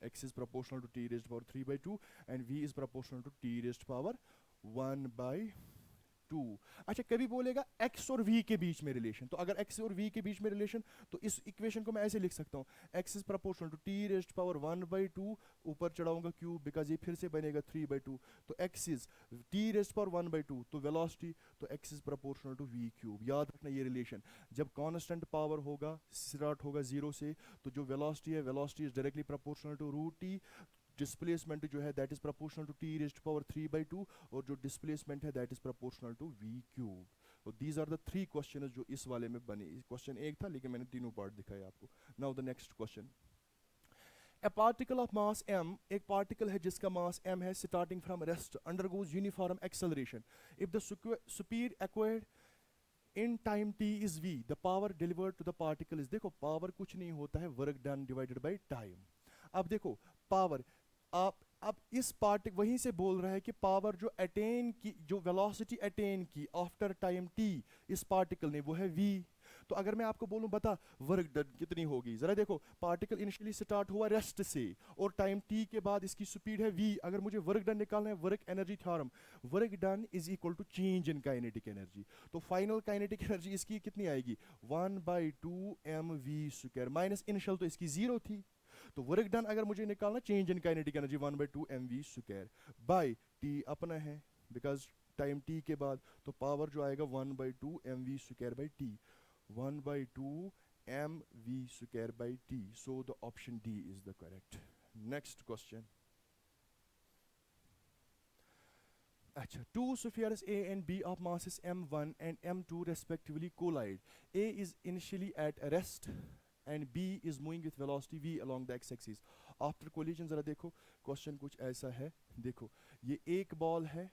x is proportional to t raised to power 3 by 2 and v is proportional to t raised to power 1 by 2। अच्छा, कभी बोलेगा x और v के बीच में रिलेशन, तो अगर x और v के बीच में रिलेशन, तो इस इक्वेशन को मैं ऐसे लिख सकता हूँ, x is proportional to t raised to power 1 by 2, ऊपर चढ़ाऊंगा क्यूब बिकॉज ये फिर से बनेगा 3 बाई 2, तो x is t raised to power 1 by 2, तो वेलोसिटी, तो x is proportional to v cube, याद रखना ये रिलेशन, जब कांस्टेंट पावर होगा स्टार्ट होगा जीरो से, तो जो वेलोसिटी है velocity is directly proportional to root t, displacement जो है that is proportional to t raised to power 3 by 2, और जो डिस्प्लेसमेंट है that is proportional to v cube. तो दीज आर द 3 क्वेश्चन जो इस वाले में बने, क्वेश्चन एक था लेकिन मैंने तीनों पार्ट दिखाए आपको। Now the next question, A particle of mass m, एक पार्टिकल है जिसका मास m है, starting from rest undergoes uniform acceleration if the speed acquired in time t is v, the power delivered to the particle is, देखो पावर कुछ नहीं होता है work done divided by time. अब देखो पावर, आप अब इस पार्ट वहीं से बोल रहा है कि पावर जो अटेन की, जो वेलोसिटी अटेन की आफ्टर टाइम t इस पार्टिकल ने, वो है v, तो अगर मैं आपको बोलूं बता वर्क डन कितनी होगी, जरा देखो पार्टिकल इनिशियली स्टार्ट हुआ रेस्ट से और टाइम t के बाद इसकी स्पीड है v, अगर मुझे वर्क डन निकालना है, work energy theorem, work done is equal to change in kinetic energy, तो फाइनल काइनेटिक एनर्जी इसकी कितनी आएगी 1 by 2 mv square, minus initial तो इसकी जीरो थी, तो वर्क डन अगर मुझे निकालना change in kinetic energy 1 by 2 mv square by t अपना है बिकॉज टाइम t के बाद, तो पावर जो आएगा 1 by 2 mv square by t, 1 by 2 mv square by t, so the option D is the correct। Next question, अच्छा, two spheres A and B of masses m1 and m2 respectively collide, A is initially at rest and B is moving with velocity v along the x-axis after collision। जरा देखो क्वेश्चन कुछ ऐसा है, देखो ये एक बॉल है,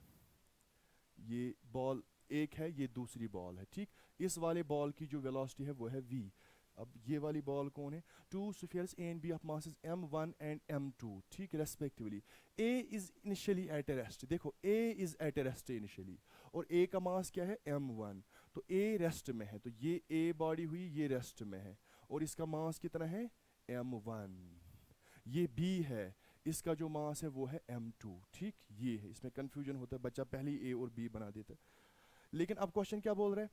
ये बॉल एक है, ये दूसरी बॉल है, ठीक। इस वाले बॉल की जो वेलोसिटी है वो है v। अब ये वाली बॉल कौन है? Two spheres A and B of masses m1 and m2, ठीक, respectively. A is initially at rest, देखो A is at rest initially, और A का मास क्या है? m1, तो A रेस्ट में है, तो ये A बॉडी हुई, ये रेस्ट में है, और इसका मास कितना है? m1। ये B है, इसका जो मास है वो है m2, ठीक। ये है, इसमें कंफ्यूजन होता है, बच्चा पहले ही A और B बना देता है। लेकिन अब क्वेश्चन क्या बोल रहा है?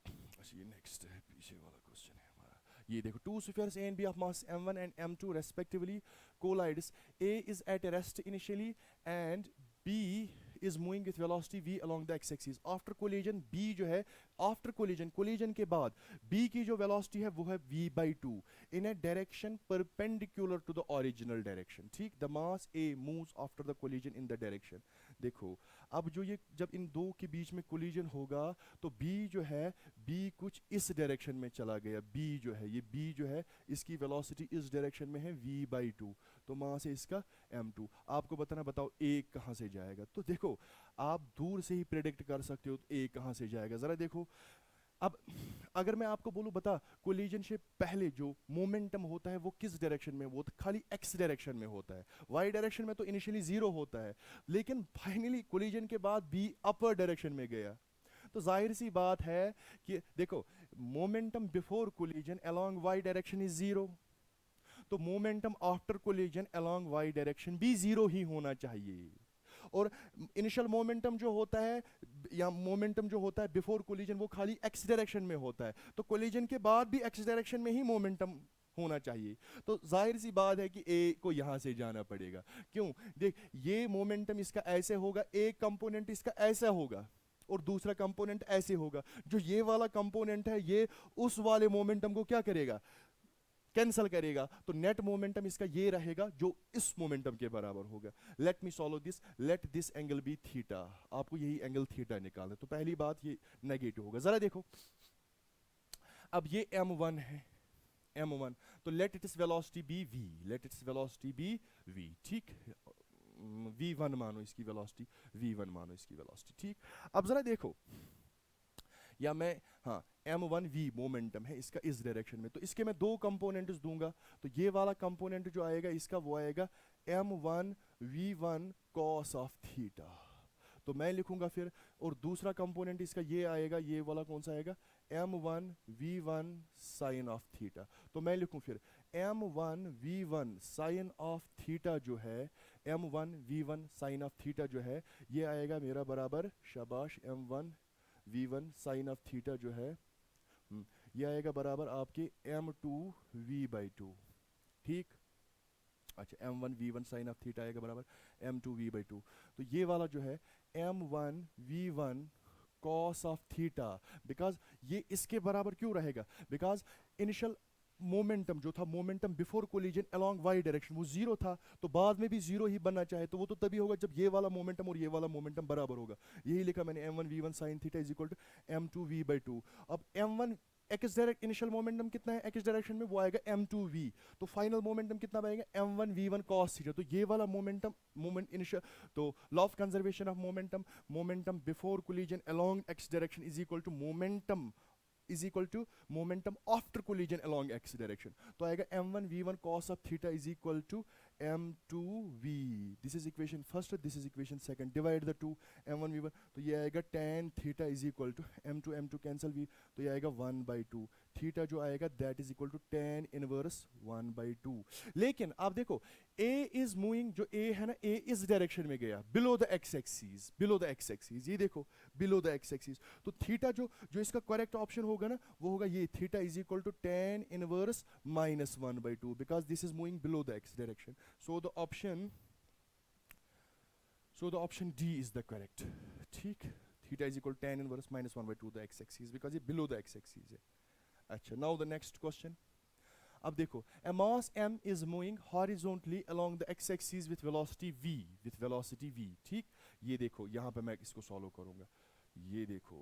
अच्छा ये नेक्स्ट है, पीछे वाला क्वेश्चन है हमारा। ये देखो, to spheres A and B of mass m1 and m2 respectively collides. A is at rest initially and B is moving with velocity v along the x-axis. After collision B जो है, after collision के बाद B की जो velocity है वो है v by 2 in a direction perpendicular to the original direction, ठीक। The mass A moves after the collision in the direction. देखो अब जो ये जब इन दो के बीच में कोलिजन होगा तो B जो है, B कुछ इस डायरेक्शन में चला गया, B जो है, ये B जो है, इसकी वेलोसिटी इस डायरेक्शन में है v by 2, तो मास है इसका m2। आपको बताना, बताओ A कहाँ से जाएगा? तो देखो आप दूर से ही प्रेडिक्ट कर सकते हो A कहाँ से जाएगा, ज़रा देखो। अब अगर मैं आपको बोलूं, बता कोलिजन से पहले जो मोमेंटम होता है वो किस डायरेक्शन में? वो तो खाली x डायरेक्शन में होता है, y डायरेक्शन में तो इनिशियली जीरो होता है, लेकिन फाइनली कोलिजन के बाद B अपर डायरेक्शन में गया। तो जाहिर सी बात है कि देखो momentum before collision along y direction is zero, तो momentum after collision along y direction भी जीरो ही होना चाहिए। और इनिशियल मोमेंटम जो होता है या मोमेंटम जो होता है बिफोर कोलिजन वो खाली x डायरेक्शन में होता है, तो कोलिजन के बाद भी x डायरेक्शन में ही मोमेंटम होना चाहिए। तो जाहिर सी बात है कि A को यहाँ से जाना पड़ेगा। क्यों? देख ये मोमेंटम इसका ऐसे होगा, एक कंपोनेंट इसका ऐसा होगा और दूसरा कंपोनेंट ऐसे होगा। जो ये वाला कंपोनेंट है ये उस वाले मोमेंटम को क्या करेगा? कैंसल करेगा, तो नेट मोमेंटम इसका ये रहेगा जो इस मोमेंटम के बराबर होगा। Let me solve this, let this angle be theta, आपको यही एंगल थीटा निकालना है। तो पहली बात ये नेगेटिव होगा। जरा देखो अब ये m1 है, m1, तो let its velocity be v, let its velocity be v, ठीक। v1 मानो इसकी वेलोसिटी, v1 मानो इसकी वेलोसिटी, ठीक। अब जरा देखो, या मैं हाँ m1v मोमेंटम है इसका इस डायरेक्शन में, तो इसके मैं दो कंपोनेंट्स दूंगा, तो ये वाला कंपोनेंट जो आएगा इसका वो आएगा m1v1 cos ऑफ थीटा, तो मैं लिखूंगा फिर। और दूसरा कंपोनेंट इसका ये आएगा, ये वाला कौन सा आएगा? m1v1 sin ऑफ थीटा, तो मैं लिखूं फिर m1v1 sin ऑफ थीटा जो है, m1v1 sin ऑफ थीटा जो है ये आएगा मेरा बराबर, शाबाश, m1v1 sin ऑफ थीटा जो है ये आएगा बराबर आपके m2v/2, ठीक। अच्छा m1v1 sin ऑफ थीटा आएगा बराबर m2v/2, तो ये वाला जो है m1v1 cos of theta, because ये इसके बराबर क्यों रहेगा? बिकॉज इनिशियल मोमेंटम जो था, momentum before collision along y direction, वो जीरो था, तो बाद में भी जीरो ही बनना चाहे तो वो तो तभी होगा जब ये वाला मोमेंटम और ये वाला मोमेंटम बराबर होगा। यही लिखा मैंने m1v1 sin theta is equal to m2v/2। अब m1 x direct initial momentum कितना है x डायरेक्शन में, वो आएगा m2v, तो फाइनल मोमेंटम कितना आएगा m1v1 cos थीटा, तो ये वाला मोमेंटम मोमेंट इनिशियल, तो law of conservation of momentum, momentum before collision along x direction is equal to momentum is equal to momentum after collision along x direction, तो आएगा m1v1 cos of theta is equal to m2v, this is equation first, this is equation second, divide the two, m1v1, तो ये आएगा tan theta is equal to m2 cancel v, तो ये आएगा 1/2, थीटा जो आएगा that is equal to tan inverse 1/2। लेकिन आप देखो A is moving, जो A है ना, A इस डायरेक्शन में गया below the x axis, below the x axis, ये देखो below the x axis, तो थीटा जो इसका करेक्ट ऑप्शन होगा ना वो होगा ये, theta is equal to tan inverse -1/2, because this is moving below the x direction, so the option D is the correct, ठीक। Theta is equal tan inverse -1/2 the x axis, because ये बिलो द x axis है। अच्छा, नाउ द नेक्स्ट क्वेश्चन। अब देखो, a mass m is moving horizontally along the x axis with velocity v, ठीक। ये देखो यहाँ पे मैं इसको सॉल्व करूंगा, ये देखो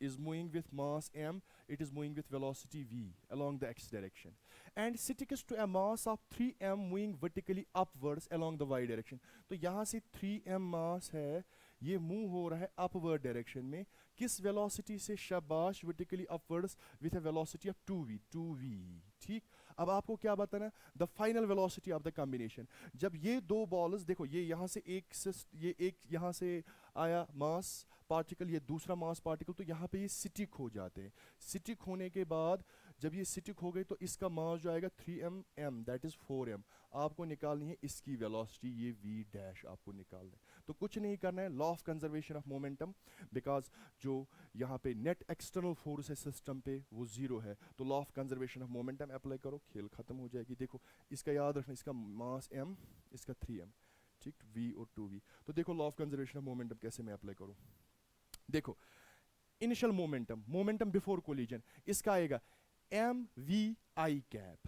is moving with mass m, it is moving with velocity v along the x direction and sticks to a mass of 3m moving vertically upwards along the y direction, तो यहाँ से 3m mass है, ये मूव हो रहा है अपवर्ड डायरेक्शन में, किस वेलोसिटी से? शाबाश, vertically upwards with a velocity of 2v। ठीक, अब आपको क्या बताना, the final velocity of the combination. जब ये दो बॉल्स, देखो ये यहाँ से ये एक यहाँ से आया मास पार्टिकल, ये दूसरा मास पार्टिकल, तो यहाँ पे ये स्टिक हो जाते हैं। स्टिक होने के बाद जब ये स्टिक हो गए तो इसका मास जो आएगा 3m, दैट इज 4m। आपको निकालनी है इसकी वेलोसिटी, ये v डैश आपको निकालना है। तो कुछ नहीं करना है, law of conservation of momentum, because जो यहाँ पे नेट एक्सटर्नल फोर्स है सिस्टम पे वो जीरो है, तो law of conservation of momentum apply करो, खेल खत्म हो जाएगी। देखो इसका याद रखना, इसका मास m, इसका 3m, ठीक, v और 2v। तो देखो law of conservation of momentum कैसे मैं अप्लाई करूँ। देखो initial momentum, momentum before collision, इसका आएगा mvi कैप,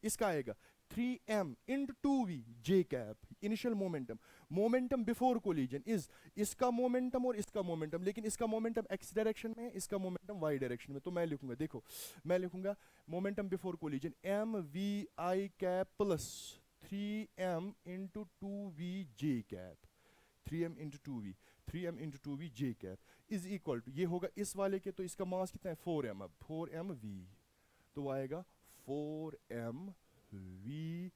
इसका आएगा 3m into 2v j cap, initial momentum. Momentum before collision is इसका मोमेंटम और इसका मोमेंटम, लेकिन इसका मोमेंटम x डायरेक्शन में है, इसका मोमेंटम y डायरेक्शन में। तो मैं लिखूंगा, देखो मैं लिखूंगा momentum before collision mvi cap plus 3m into 2v j cap, 3m into 2v, 3m into 2v j cap is equal to, ये होगा इस वाले के, तो इसका मास कितना है 4m, अब 4mv, तो आएगा 4mv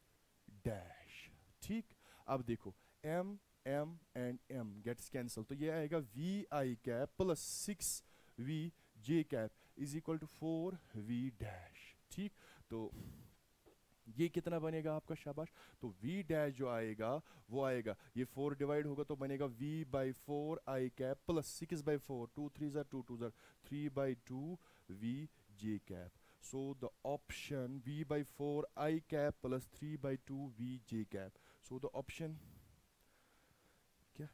डैश। ठीक, अब देखो m m and m gets cancel, तो ये आएगा vi cap plus 6v j cap is equal to 4v dash. ठीक, तो ये कितना बनेगा आपका, शाबाश। तो v डैश जो आएगा वो आएगा, ये 4 डिवाइड होगा तो बनेगा v by 4 i cap plus 6 by 4, 2 3 ज़ा 2 2 ज़ा 3 by 2 v j cap. So the option v by 4 i cap plus 3 by 2 v j cap, so the option क्या,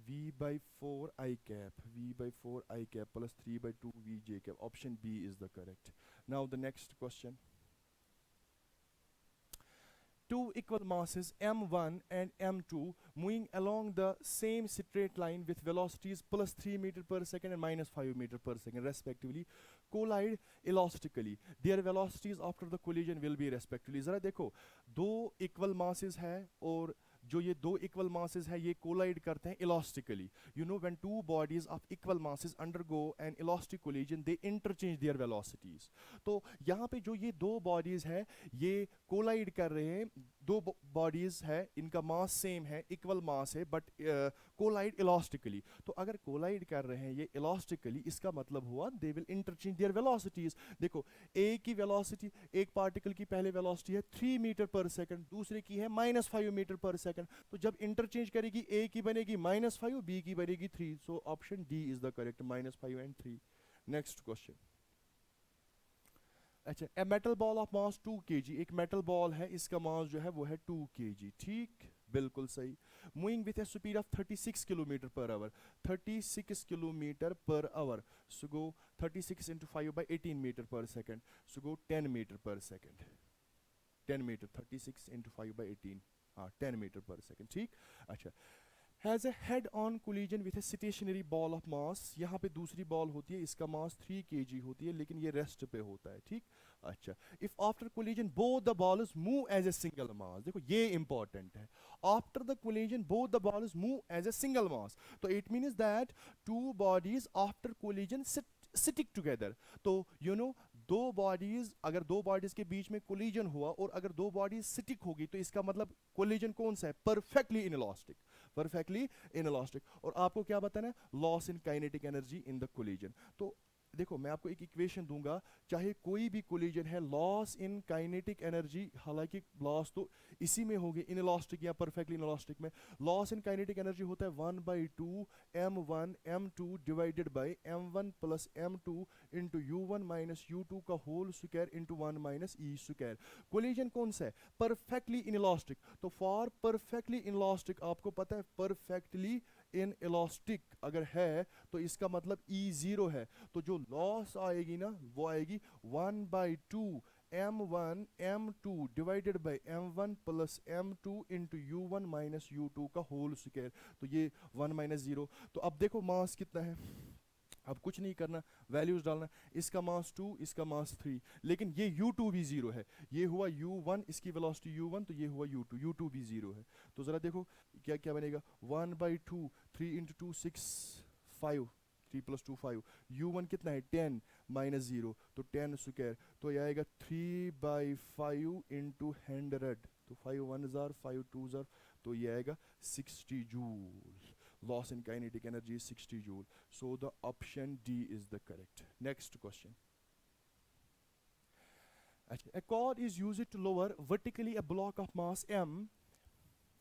v by 4 i cap, v by 4 i cap plus 3 by 2 v j cap, option b is the correct. Now the next question, two equal masses m1 and m2 moving along the same straight line with velocities plus 3 meter per second and minus 5 meter per second respectively collide elastically. Their velocities after the collision will be respectively. जरा देखो, दो equal masses है और जो ये दो इक्वल मासेस है ये कोलाइड करते हैं elastically. You know when two bodies of equal masses undergo N elastic collision they interchange there velocities. तो यहाँ पे जो ये दो बॉडीज है ये कोलाइड कर रहे हैं, दो बॉडीज है इनका मास सेम है, इक्वल मास है, बट कोलाइड इलास्टिकली। तो अगर कोलाइड कर रहे हैं ये इलास्टिकली, इसका मतलब हुआ they will interchange there velocities. देखो ए की वेलोसिटी, एक पार्टिकल की पहले वेलोसिटी है 3 मीटर पर सेकंड, दूसरे की है -5 मीटर पर सेकंड। तो जब इंटरचेंज करेगी ए की बनेगी -5, बी की बनेगी 3। So option D is the correct, -5 and 3। Next question, अच्छा, a metal ball of mass 2 kg, एक मेटल बॉल है इसका मास जो है वो है 2 kg। ठीक, बिल्कुल सही। Moving with a speed of 36 kilometre per hour, 36 kilometre per hour, so go 36 into 5 by 18 metre per second, so go 10 metre per second, 10 metre, 36 into 5 by 18, हाँ 10 मीटर पर सेकंड। ठीक, अच्छा, has a head on collision with a stationary ball of mass, यहाँ पे दूसरी बॉल होती है इसका मास 3 kg होती है लेकिन ये रेस्ट पे होता है। ठीक, अच्छा, if after collision both the balls move as a single mass, देखो ये इंपॉर्टेंट है, after the collision both the balls move as a single mass, तो it means that two bodies after collision sitting together. तो यू नो दो बॉडीज, अगर दो बॉडीज के बीच में कोलिजन हुआ और अगर दो बॉडीज सिटिक होगी तो इसका मतलब कोलिजन कौन सा है, परफेक्टली इनइलास्टिक, परफेक्टली इनइलास्टिक। और आपको क्या बताना है, loss in kinetic energy in the collision. तो देखो मैं आपको एक इक्वेशन दूंगा, चाहे कोई भी कोलिजन है, लॉस इन काइनेटिक एनर्जी, हालांकि लॉस तो इसी में होगी इनइलास्टिक या परफेक्टली इनइलास्टिक में, लॉस इन काइनेटिक एनर्जी होता है 1/2 m1 m2 divided by m1 plus m2 into u1 minus u2 का whole square into 1 minus E square. Collision कौन सा है, परफेक्टली इनइलास्टिक। तो फॉर परफेक्टली इनइलास्टिक आपको पता है परफेक्टली इन इलास्टिक अगर है तो इसका मतलब E0 है, तो जो लॉस आएगी ना वो आएगी 1/2 m1 m2 divided by m1 plus m2 into u1 minus u2 का होल स्क्वायर, तो ये 1 - 0। तो अब देखो मास कितना है, अब कुछ नहीं करना, वैल्यूज डालना, इसका मास 2, इसका मास 3, लेकिन ये u2 भी 0 है, ये हुआ u1, इसकी वेलोसिटी u1, तो ये हुआ u2, u2 भी 0 है। तो ज़रा देखो क्या क्या बनेगा, 1/2, 3 इंटू 2 6, 5, 3 + 2 5, u1 कितना है 10 माइनस 0, तो 10 स्क्वायर, तो ये आएगा 3/5 इंटू 100, तो 5 1s are 5 2s are, तो ये आएगा 60 joule. Loss in kinetic energy is 60 joule. So the option D is the correct. Next question. A cord is used to lower vertically a block of mass m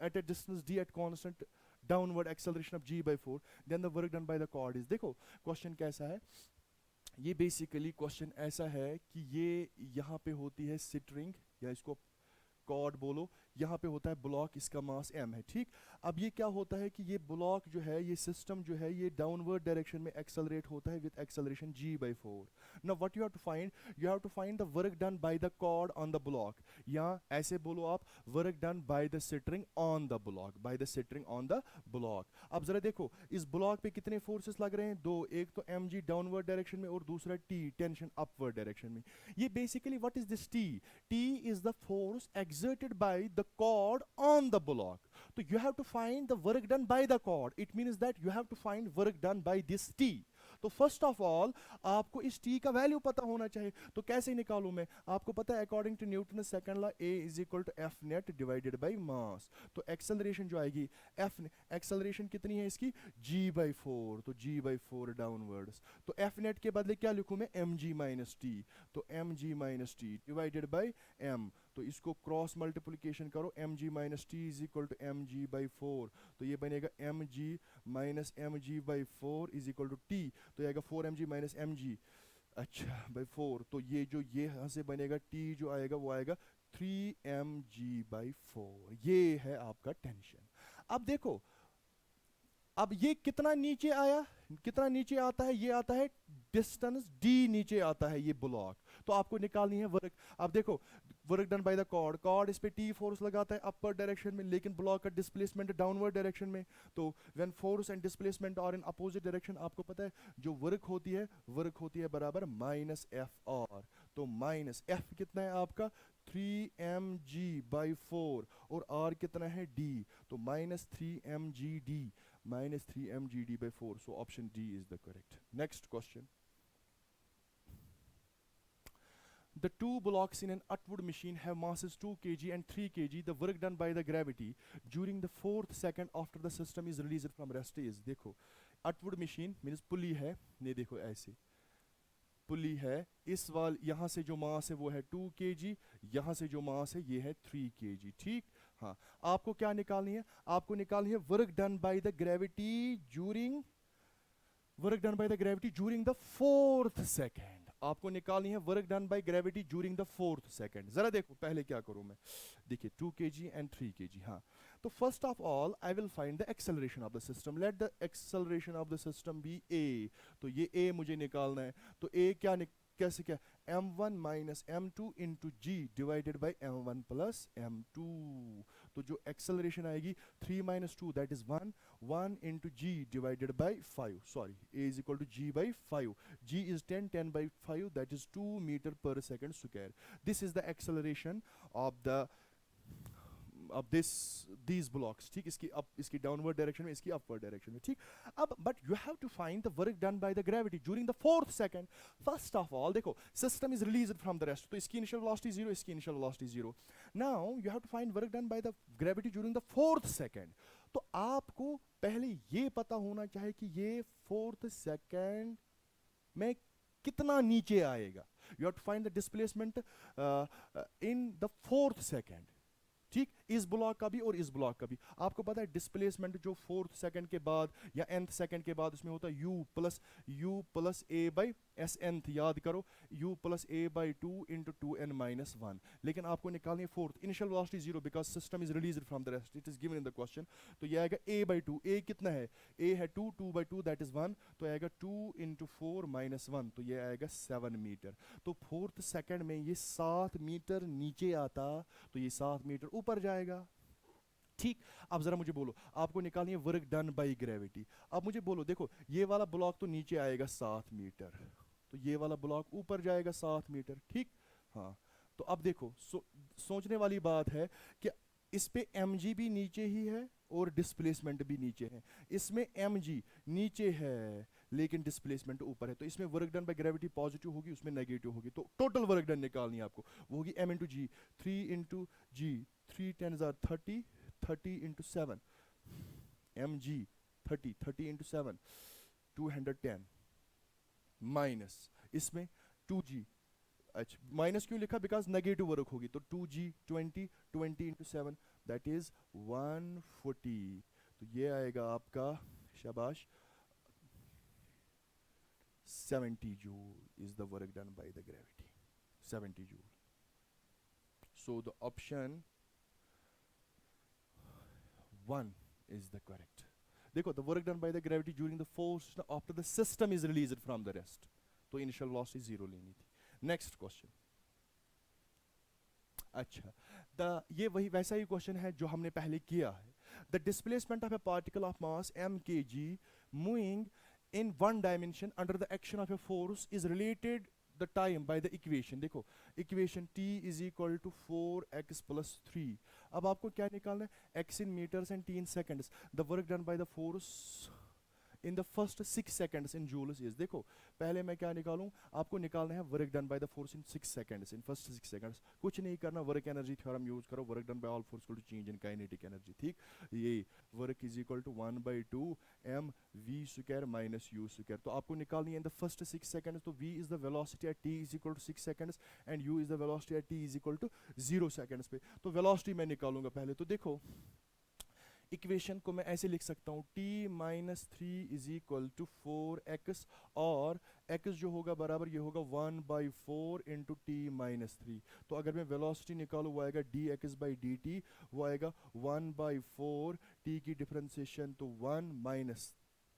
at a distance d at constant downward acceleration of g/4. Then the work done by the cord is, देखो question कैसा है, ये बेसिकली क्वेश्चन ऐसा है कि ये यहाँ पे होती है सिटरिंग, या इसको कॉर्ड बोलो, यहाँ पे होता है ब्लॉक, इसका मास m है, ठीक। अब ये क्या होता है कि ये ब्लॉक जो है, ये सिस्टम जो है, ये डाउनवर्ड डायरेक्शन में एक्सेलरेट होता है with acceleration g/4। Now what you have to find, you have to find the work done by the cord on the block, या ऐसे बोलो आप, work done by the string on the block, by the string on the block. अब जरा देखो इस ब्लॉक पे कितने फोर्सेस लग रहे हैं, दो, एक तो mg डाउनवर्ड डायरेक्शन में और दूसरा t टेंशन अपवर्ड डायरेक्शन में। ये basically what is this t, t is the force exerted by the cord on the block. So you have to find the work done by the cord. It means that you have to find work done by this T. तो फर्स्ट ऑफ ऑल आपको इस टी का वैल्यू पता होना चाहिए, तो कैसे निकालूं मैं, आपको पता है according to Newton second law A is equal to F net divided by mass. तो एक्सेलरेशन जो आएगी एफ, एक्सेलरेशन कितनी है इसकी g/4, तो g/4 डाउनवर्ड्स, तो एफ नेट के बदले क्या लिखूं मैं, mg माइनस टी, तो mg minus T divided by m, तो इसको क्रॉस मल्टीप्लिकेशन करो, mg minus T is equal to mg/4, तो ये बनेगा mg minus mg/4 is equal to t, तो ये आएगा 4mg माइनस mg, अच्छा बाई 4, तो ये जो ये यहाँ से बनेगा t जो आएगा वो आएगा 3mg/4, ये है आपका टेंशन। अब देखो अब ये कितना नीचे आया, कितना नीचे आता है, ये आता है डिस्टेंस d नीचे आता है ये ब्लॉक, तो आपको निकालनी है वर्क। अब देखो work done by the cord, cord इस पे टी फोर्स लगाता है अपर डायरेक्शन में, लेकिन ब्लॉक का डिस्प्लेसमेंट डाउनवर्ड डायरेक्शन में, तो when force and displacement are in opposite direction, आपको पता है जो वर्क होती है बराबर माइनस एफ आर, तो माइनस एफ कितना है आपका 3mg/4 और r कितना है d, तो minus 3mgd, minus 3mgd/4, so option D is the correct. Next question. The two blocks in an Atwood machine have masses 2 kg and 3 kg. The work done by the gravity during the 4th second after the system is released from rest is, देखो Atwood machine means पुली है, ये देखो ऐसे पुली है, इस वाल यहाँ से जो मास है वो है 2 kg, यहाँ से जो मास है ये है 3 kg, ठीक। हाँ, आपको क्या निकालनी है, आपको निकालनी है work done by the gravity during, work done by the gravity during the 4th second, आपको निकालनी है work done by gravity during the 4th second. जरा देखो पहले क्या करूं मैं, देखिए 2 kg एंड 3 kg, हाँ, तो first of all I will find the acceleration of the system, let the acceleration of the system be a, तो ये a मुझे निकालना है, तो a क्या कैसे क्या, m1 minus m2 into G divided by m1 plus m2, तो जो एक्सेलरेशन आएगी 3 minus 2 that is 1, 1 into G divided by 5, sorry a is equal to g by 5, g is 10, 10 by 5 that is 2 meter per second square. This is the acceleration of the अब these blocks, ठीक, इसकी डाउनवर्ड डायरेक्शन में, इसकी अपवर्ड डायरेक्शन में, ठीक। अब but you have to find the work done by the gravity during the 4th second. First of all देखो system is released from the rest, तो इसकी इनिशियल वेलोसिटी 0, इसकी initial velocity 0। Now you have to find work done by the gravity during the 4th second, तो आपको पहले ये पता होना चाहिए कि ये 4th सेकंड में कितना नीचे आएगा। You have to find the displacement in the 4th second, ठीक, इस ब्लॉक का भी और इस ब्लॉक का भी। आपको पता है डिस्प्लेसमेंट जो 4th सेकंड के बाद या nth सेकंड के बाद उसमें होता है u plus a by S nth, याद करो u plus a by 2 into 2n minus 1, लेकिन आपको निकालनी है 4th, initial velocity 0 because system is released from the rest, it is given in the question, तो ये आएगा a बाई 2, a कितना है, a है 2, 2 बाई 2 दैट इज 1, तो आएगा 2 इंटू 4 माइनस 1, तो ये आएगा 7 मीटर। तो 4th सेकंड में ये 7 मीटर नीचे आता, तो ये 7 मीटर ऊपर जाएगा, ठीक। अब जरा मुझे बोलो, आपको निकालनी है वर्क डन बाय ग्रेविटी। अब मुझे बोलो, देखो ये वाला ब्लॉक तो नीचे आएगा 7 मीटर, तो ये वाला ब्लॉक ऊपर जाएगा 7 मीटर, ठीक। हाँ, तो अब देखो सोचने वाली बात है कि इस पे mg भी नीचे ही है और डिस्प्लेसमेंट भी नीचे है। इसमें mg नीचे है लेकिन डिस्प्लेसमेंट ऊपर है, तो इसमें work done by gravity positive होगी, उसमें नेगेटिव होगी। तो टोटल वर्क डन निकालनी है आपको, वो होगी m इंटू जी, 3 इंटू जी, 3 10 30, 30 इंटू 7, mg 30, 30 इंटू 7 210, माइनस इसमें 2g, अच्छा माइनस क्यों लिखा, बिकॉज नेगेटिव वर्क होगी, तो 2g 20, 20 इंटू 7 दैट इज 140। तो ये आएगा आपका, शाबाश, 70 joule is the work done by the gravity, 70 joule. So the option 1 is the correct. देखो, the work done by the gravity during the force after the system is released from the rest, तो initial velocity 0 लेनी थी। नेक्स्ट क्वेश्चन, अच्छा ये वही वैसा ही क्वेश्चन है जो हमने पहले किया है। The displacement of a particle of mass m kg moving in one dimension under the action of a force is related the time by the equation. देखो equation t is equal to 4x plus 3। अब आपको क्या निकालना है, x in meters and t in seconds. The work done by the force in the first 6 seconds in joules is, देखो पहले मैं क्या निकालूं, आपको निकालना है work done by the force in 6 seconds, in first 6 seconds. कुछ नहीं करना, वर्क एनर्जी थ्योरम यूज करो, work done by all force equal to change in kinetic energy, ठीक। ये work is equal to 1/2 m v square minus u square. तो आपको निकालनी है इन द फर्स्ट 6 सेकंड्स, तो v is the velocity at t is equal to 6 seconds and u is the velocity at t is equal to 0 seconds पे। तो वेलोसिटी मैं निकालूंगा पहले, तो देखो इक्वेशन को मैं ऐसे लिख सकता हूँ, t minus 3 is equal to 4x, और x जो होगा बराबर ये होगा 1/4 इंटू टी माइनस 3। तो अगर मैं वेलोसिटी निकालूँ वो आएगा dx बाई dt, वो आएगा 1/4, t की डिफरेंशिएशन तो 1 माइनस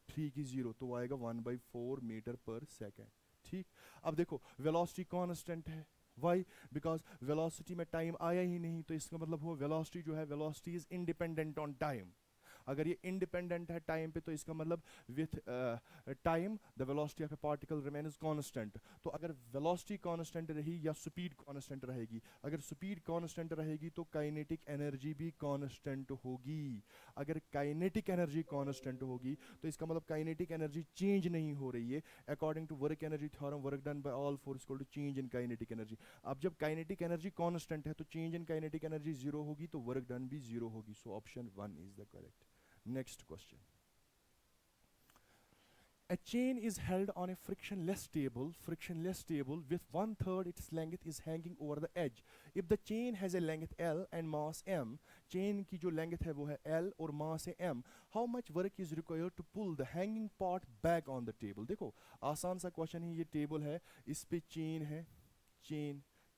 3 की 0, तो वो आएगा 1/4 मीटर पर सेकेंड, ठीक। अब देखो वेलोसिटी कांस्टेंट है, वाई, बिकॉज वेलोसिटी में टाइम आया ही नहीं, तो इसका मतलब हुआ वेलोसिटी जो है, velocity is independent on time. अगर ये इंडिपेंडेंट है टाइम पे, तो इसका मतलब with time the velocity of a particle remains constant. तो अगर वेलोसिटी कांस्टेंट रही या स्पीड कांस्टेंट रहेगी, अगर स्पीड कांस्टेंट रहेगी तो काइनेटिक एनर्जी भी कांस्टेंट होगी। अगर काइनेटिक एनर्जी कांस्टेंट होगी तो इसका मतलब काइनेटिक एनर्जी चेंज नहीं हो रही है। According to work energy theorem, work done by all force equal to change in kinetic energy. अब जब काइनेटिक एनर्जी कांस्टेंट है तो चेंज इन काइनेटिक एनर्जी 0 होगी, तो वर्क डन भी 0 होगी। So option 1 is the correct. Next question. A chain is held on a frictionless table with 1/3 its length is hanging over the edge. If the chain has a length L and mass m, chain की जो length है वो है L और mass है m, how much work is required to pull the hanging part back on the table? देखो आसान सा क्वेश्चन है, ये टेबल है, इस पे चेन है,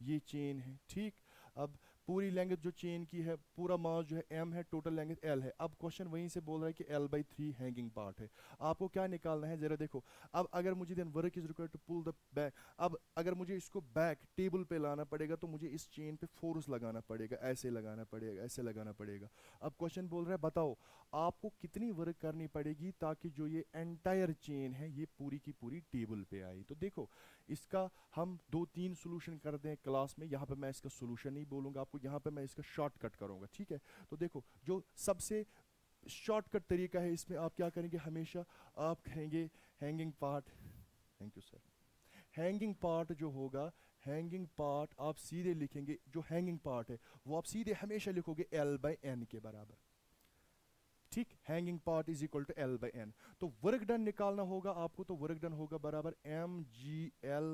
ये चेन है, ठीक। अब पूरी लेंथ जो चेन की है, पूरा मास जो है m है, टोटल लेंथ l है। अब क्वेश्चन वहीं से बोल रहा है कि l/3 हैंगिंग पार्ट है। आपको क्या निकालना है, जरा देखो। अब अगर मुझे then work is required to pull the back, अब अगर मुझे इसको बैक टेबल पे लाना पड़ेगा तो मुझे इस चेन पे फोर्स लगाना पड़ेगा, ऐसे लगाना पड़ेगा, ऐसे लगाना पड़ेगा। अब क्वेश्चन बोल रहा है बताओ आपको कितनी वर्क करनी पड़ेगी ताकि जो ये एंटायर चेन है ये पूरी की पूरी टेबल पे आई। तो देखो इसका हम 2-3 सोल्यूशन करते हैं क्लास में, यहाँ पे मैं इसका सोल्यूशन नहीं बोलूँगा आपको, यहाँ पे मैं इसका शॉर्टकट करूँगा, ठीक है। तो देखो जो सबसे शॉर्टकट तरीका है, इसमें आप क्या करेंगे, हमेशा आप कहेंगे hanging part, thank you sir, hanging part जो होगा, हैंगिंग पार्ट आप सीधे लिखेंगे, जो हैंगिंग पार्ट है वो आप सीधे हमेशा लिखोगे L/N के बराबर, ठीक। Hanging part is equal to L/N। तो वर्क डन निकालना होगा आपको, तो वर्क डन होगा बराबर mgl/2n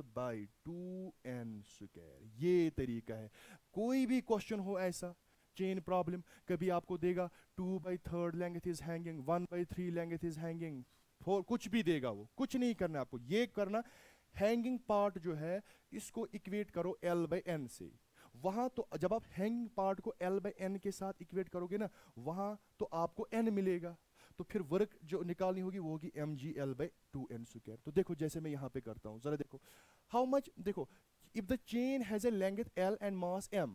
स्क्वायर। ये तरीका है। कोई भी क्वेश्चन हो ऐसा, चेन प्रॉब्लम, कभी आपको देगा 2/3 length is hanging, 1/3 length is hanging, 4 कुछ भी देगा, वो कुछ नहीं करना आपको, ये करना हैंगिंग पार्ट जो है इसको इक्वेट करो L/N से। वहां तो जब आप हैंगिंग पार्ट को L/N के साथ इक्वेट करोगे ना, वहां तो आपको n मिलेगा, तो फिर वर्क जो निकालनी होगी वो होगी mgl/2n स्क्वायर। तो देखो जैसे मैं यहाँ पे करता हूँ, जरा देखो हाउ मच, देखो if the chain has a length L and mass m,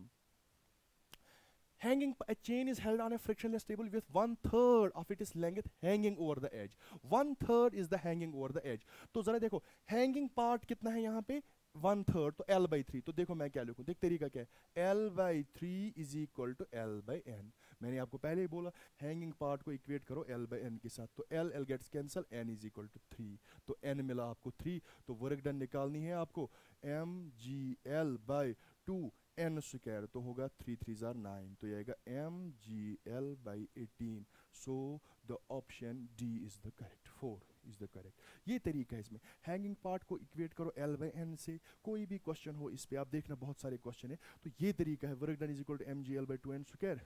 Hanging, a chain is held on a frictionless table with 1/3 of its length hanging over the edge. 1/3 is the hanging over the edge. तो जरा देखो hanging part कितना है यहाँ पे 1/3, तो L/3. तो देखो मैं क्या लिखूं, देख तरीका क्या है, L/3 is equal to L/n. मैंने आपको पहले ही बोला हैंगिंग पार्ट को इक्वेट करो L/n के साथ, तो L gets cancel, n is equal to 3. तो n मिला आपको 3. तो वर्क डन निकालनी है आपको mgl/2 n स्क्वायर, तो होगा 3 3 9, तो ये आएगा mgl/18. So the option D is the correct, 4 is the correct. ये तरीका है इसमें, हैंगिंग पार्ट को इक्वेट करो L/n से. कोई भी क्वेश्चन हो इस पे आप देखना, बहुत सारे क्वेश्चन है, तो ये तरीका है, work done is equal to mgl/2 n square.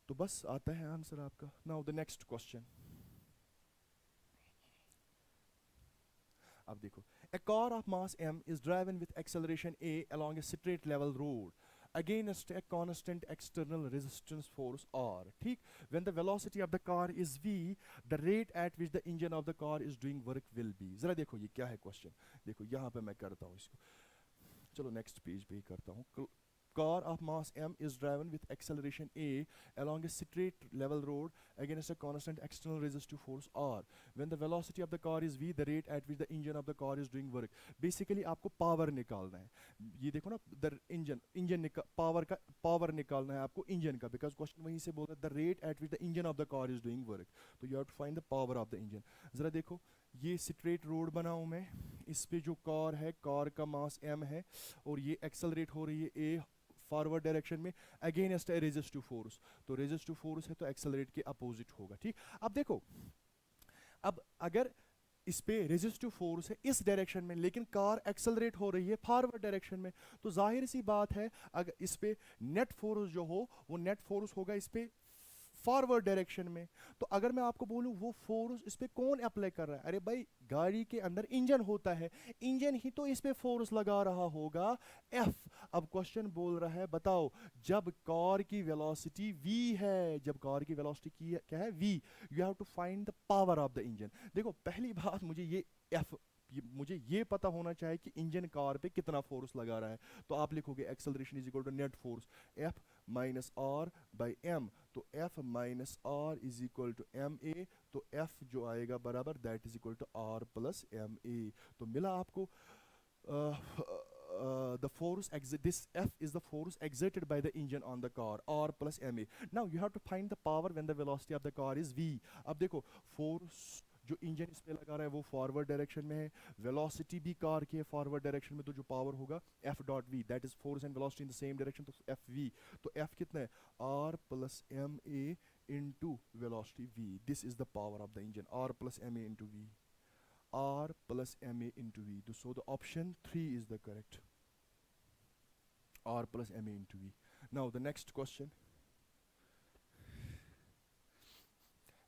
तो बस आता है आंसर आपका. Now the next question. अब देखो, a car of mass m is driven with acceleration a along a straight level road against a constant external resistance force r. ठीक, when the velocity of the car is v, the rate at which the engine of the car is doing work will be. जरा देखो ये क्या है क्वेश्चन, देखो यहाँ पे मैं करता हूँ इसको, चलो नेक्स्ट पेज पे ही करता हूँ. Car of mass m is driven with acceleration a along a straight level road against a constant external resistive force r. When the velocity of the car is v, the rate at which the engine of the car is doing work. Basically आपको पावर निकालना है. ये देखो ना, the engine पावर निकालना है आपको इंजन का, because क्वेश्चन वहीं से बोल रहा है the rate at which the engine of the car is doing work. तो you have to find the power of the engine. जरा देखो, ये स्ट्रेट रोड बनाऊँ मैं, इस पे जो कार है, कार का मास m है और ये एक्सेलरेट हो रही है a फॉरवर्ड डायरेक्शन में अगेंस्ट ए रेजिस्टिव फोर्स. तो रेजिस्टिव फोर्स है तो एक्सेलरेट के अपोजिट होगा. ठीक, अब देखो, अब अगर इस पे रेजिस्टिव फोर्स है इस डायरेक्शन में, लेकिन कार एक्सेलरेट हो रही है फॉरवर्ड डायरेक्शन में, तो जाहिर सी बात है अगर इस पे नेट फोर्स जो हो वो नेट फोर्स होगा इस पे फॉरवर्ड डायरेक्शन में. तो अगर मैं आपको बोलूं वो फोर्स इस पे कौन अप्लाई कर रहा है, अरे भाई गाड़ी के अंदर इंजन होता है, इंजन ही तो इस पे फोर्स लगा रहा होगा, F. अब क्वेश्चन बोल रहा है बताओ, जब कार की वेलोसिटी v है, जब कार की वेलोसिटी की क्या है v, you have to find the power of the engine. देखो पहली बात मुझे ये F, मुझे ये पता होना चाहिए कि इंजन कार पे कितना फोर्स लगा रहा है. तो आप लिखोगे acceleration is equal to net force F minus R by M. तो F minus R is equal to M A. तो F जो आएगा बराबर that is equal to R plus M A. तो मिला आपको the force this F is the force exerted by the engine on the car, R plus ma. Now you have to find the power when the velocity of the car is v. अब देखो फोर्स जो इंजन इस पे लगा रहा है वो फॉरवर्ड डायरेक्शन में है, वेलोसिटी भी कार की है फॉरवर्ड डायरेक्शन में, तो जो पावर होगा F dot v, that is force and velocity in the same direction, तो FV. तो F कितना है, R plus ma into velocity v. This is the power of the engine, R plus ma into v. R plus ma into v. So the option 3 is the correct. R plus ma into v. Now the next question.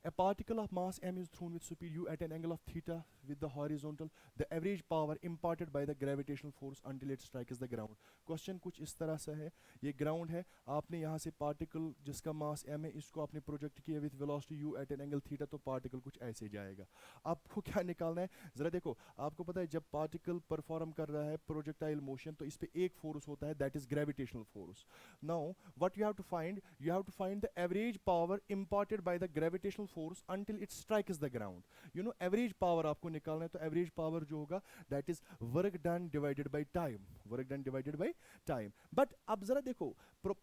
A particle of mass m is thrown with speed u at an angle of theta with the horizontal. The average power imparted by the gravitational force until it strikes the ground. Question कुछ इस तरह से है, ये ग्राउंड है, आपने यहाँ से पार्टिकल जिसका मास m है इसको आपने प्रोजेक्ट किया with velocity u at an angle theta, तो पार्टिकल कुछ ऐसे जाएगा. आपको क्या निकालना है, जरा देखो, आपको पता है जब पार्टिकल परफॉर्म कर रहा है प्रोजेक्टाइल मोशन तो इस पे एक फोर्स होता है, that is gravitational force. Now what you have to find, you have to find the average power imparted by the gravitational force until it strikes the ground. You know average power आपको निकालना है, तो average power जो होगा that is work done divided by time, work done divided by time. But अब जरा देखो,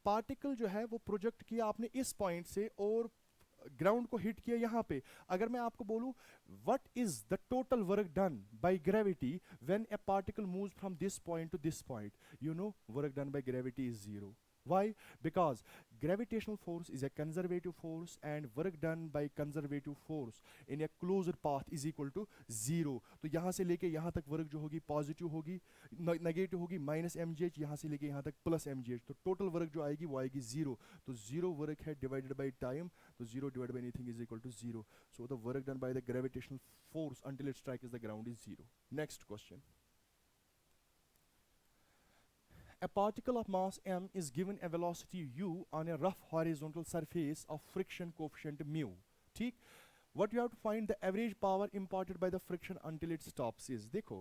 पार्टिकल जो है वो प्रोजेक्ट किया आपने इस पॉइंट से और ग्राउंड को हिट किया यहाँ पे. अगर मैं आपको बोलूँ what is the total work done by gravity when a particle moves from this point to this point, you know work done by gravity is 0. Why? Because gravitational force is a conservative force and work done by conservative force in a closed path is equal to 0. तो यहाँ से लेके यहाँ तक वर्क जो होगी पॉजिटिव होगी, नेगेटिव होगी माइनस mgh, यहाँ से लेके यहाँ तक प्लस mgh, तो टोटल वर्क जो आएगी वो आएगी 0. तो 0 वर्क है डिवाइडेड बाई टाइम, तो 0 divided by anything is equal to 0. So the work done by the gravitational force until it strikes the ground is 0. Next question. A particle of mass m is given a velocity u on a rough horizontal surface of friction coefficient mu. ठीक, what you have to find the average power imparted by the friction until it stops is. देखो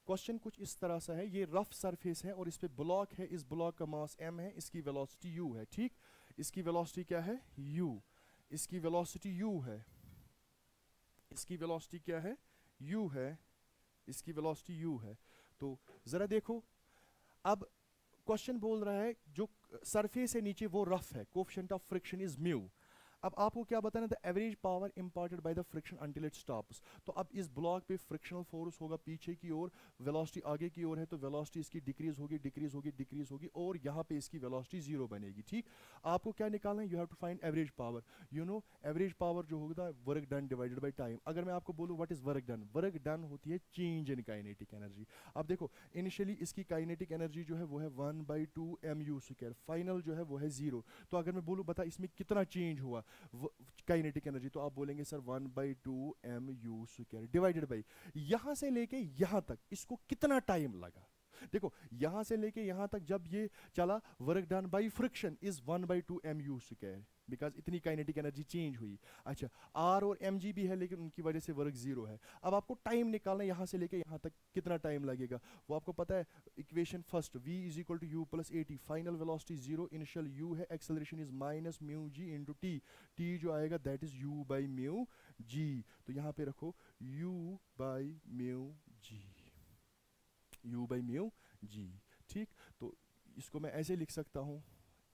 क्वेश्चन कुछ इस तरह से है, ये रफ सरफेस है और इस पे ब्लॉक है, इस ब्लॉक का मास m है, इसकी वेलोसिटी u है. ठीक, इसकी वेलोसिटी क्या है u, इसकी वेलोसिटी u है, इसकी वेलोसिटी क्या है u है, इसकी वेलोसिटी u है। तो जरा देखो, अब क्वेश्चन बोल रहा है जो सरफेस है नीचे वो रफ है, coefficient of friction is mu. अब आपको क्या बताना, the average power imparted bye the friction until it stops. तो अब इस ब्लॉक पे फ्रिक्शनल फोर्स होगा पीछे की ओर, वेलोसिटी आगे की ओर है, तो वेलोसिटी इसकी डिक्रीज होगी डिक्रीज होगी डिक्रीज होगी, और यहाँ पे इसकी वेलोसिटी जीरो बनेगी। ठीक, आपको क्या निकालना है, you have to find average power. You know average power जो होगा work done divided by time. अगर मैं आपको बोलूँ what is work done, work done होती है चेंज इन काइनेटिक एनर्जी। अब देखो इनिशियली इसकी काइनेटिक एनर्जी जो है वो है 1/2 mu², फाइनल जो है वो है 0। तो अगर मैं बोलूँ बता इसमें कितना चेंज हुआ काइनेटिक एनर्जी, तो आप बोलेंगे सर 1/2 mu² डिवाइडेड बाई यहां से लेके यहां तक इसको कितना टाइम लगा। देखो यहां से लेके यहां तक जब ये चला, work done by friction is 1/2 mu², because इतनी काइनेटिक एनर्जी चेंज हुई। अच्छा, आर और एम जी भी है लेकिन उनकी वजह से वर्क जीरो है। अब आपको टाइम निकालना है यहां से लेके यहां तक कितना टाइम लगेगा, वो आपको पता है। Equation first, v is equal to U plus A T, final velocity zero, initial u है, acceleration is minus mu G into T, T जो आएगा that is u by mu G. तो यहां पे रखो u by mu G, u by mu G. ठीक, तो इसको मैं ऐसे लिख सकता हूँ,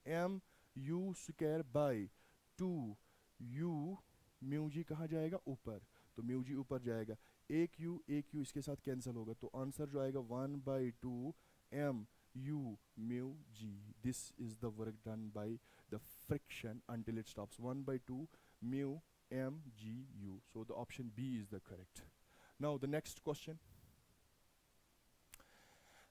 m u² by 2 u, mu G कहाँ जाएगा ऊपर, तो म्यू जी ऊपर जाएगा, एक u इसके साथ कैंसिल होगा, तो आंसर जो आएगा 1/2 m u mu G. This is the work done by the friction until it stops, 1/2 mu m g u। So the option B is the correct. Now the next question.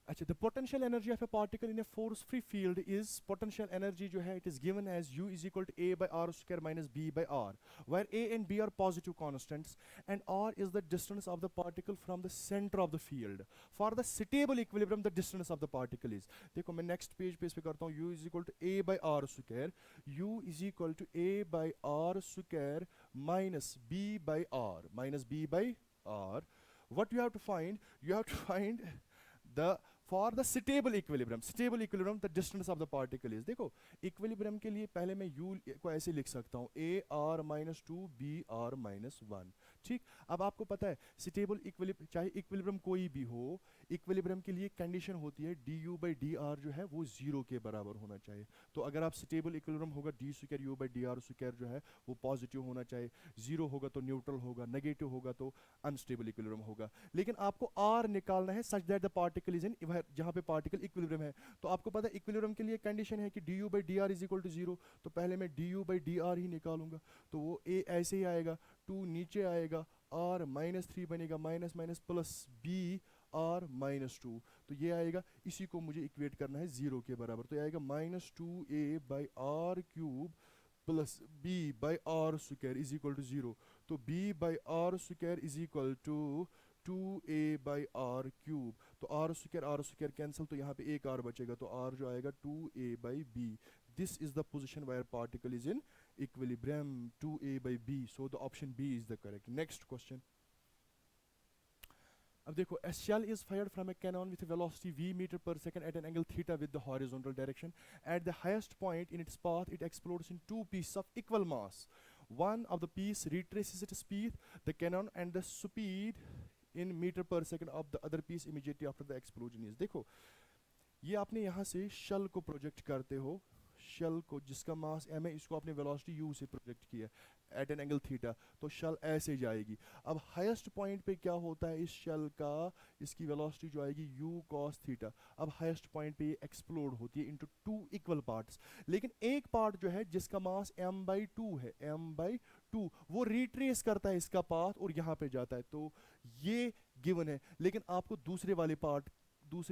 अच्छा, the potential energy of a particle in a force free field is, potential energy जो है it is given as u is equal to a by r² minus b by r, where a and b are positive constants and r is the distance of the particle from the center of the field. For the stable equilibrium the distance of the particle is, देखो मैं next page पे इस पे करता हूँ, u is equal to a by r², u is equal to a by r² minus b by r. What you have to find, you have to find the, for the stable equilibrium the distance of the particle is। देखो इक्विलिब्रियम के लिए पहले मैं u को ऐसे लिख सकता हूँ, a r minus 2 b r minus 1। ठीक, अब आपको पता है स्टेबल इक्विलिब्रियम, चाहे इक्विलिब्रियम कोई भी हो, इक्विलिब्रियम के लिए कंडीशन होती है du by dr जो है वो जीरो के बराबर होना चाहिए। तो अगर आप स्टेबल इक्विलिब्रियम होगा d² u by dr² जो है वो पॉजिटिव होना चाहिए, जीरो होगा तो न्यूट्रल होगा, नेगेटिव होगा तो अनस्टेबल इक्विलिब्रियम होगा। लेकिन आपको r निकालना है such that the particle is in, जहां पे पार्टिकल इक्विलिब्रियम है। तो आपको पता है इक्विलिब्रियम के लिए कंडीशन है कि du by dr is equal to zero, तो पहले मैं du by dr ही निकालूंगा, तो वो a ऐसे ही आएगा, 2 नीचे आएगा, r -3 बनेगा, minus minus plus b r -2, तो ये आएगा, इसी को मुझे इक्वेट करना है जीरो के बराबर, तो ये आएगा -2a by r³ plus b by r² is equal to zero. तो b by r² is equal to 2a by r³, तो r² कैंसिल, तो यहाँ पे एक r बचेगा, तो r जो आएगा 2a by b। This is the position wire particle is in equilibrium, 2a by b, so the option b is the correct. Next question. अब देखो, a shell is fired from a cannon with a velocity v meter per second at an angle theta with the horizontal direction. At the highest point in its path, it explodes in two pieces of equal mass. One of the piece retraces its speed, the cannon, and the speed in meter per second of the other piece immediately after the explosion is। देखो ये आपने यहाँ से शल को प्रोजेक्ट करते हो, शल को जिसका मास m है, इसको आपने वेलोसिटी u से प्रोजेक्ट किया एट एन एंगल थीटा, तो शल ऐसे जाएगी। अब हाईएस्ट पॉइंट पे क्या होता है इस शल का, इसकी वेलोसिटी जो आएगी u cos थीटा। अब हाईएस्ट पॉइंट पे ये एक्सप्लोड होती है इनटू टू इक्वल पार्ट्स, लेकिन एक पार्ट जो है जिसका मास m/2 है, m/2 वो रिट्रेस करता है इसका पाथ और यहाँ पे जाता है, तो ये गिवन है। लेकिन आपको दूसरे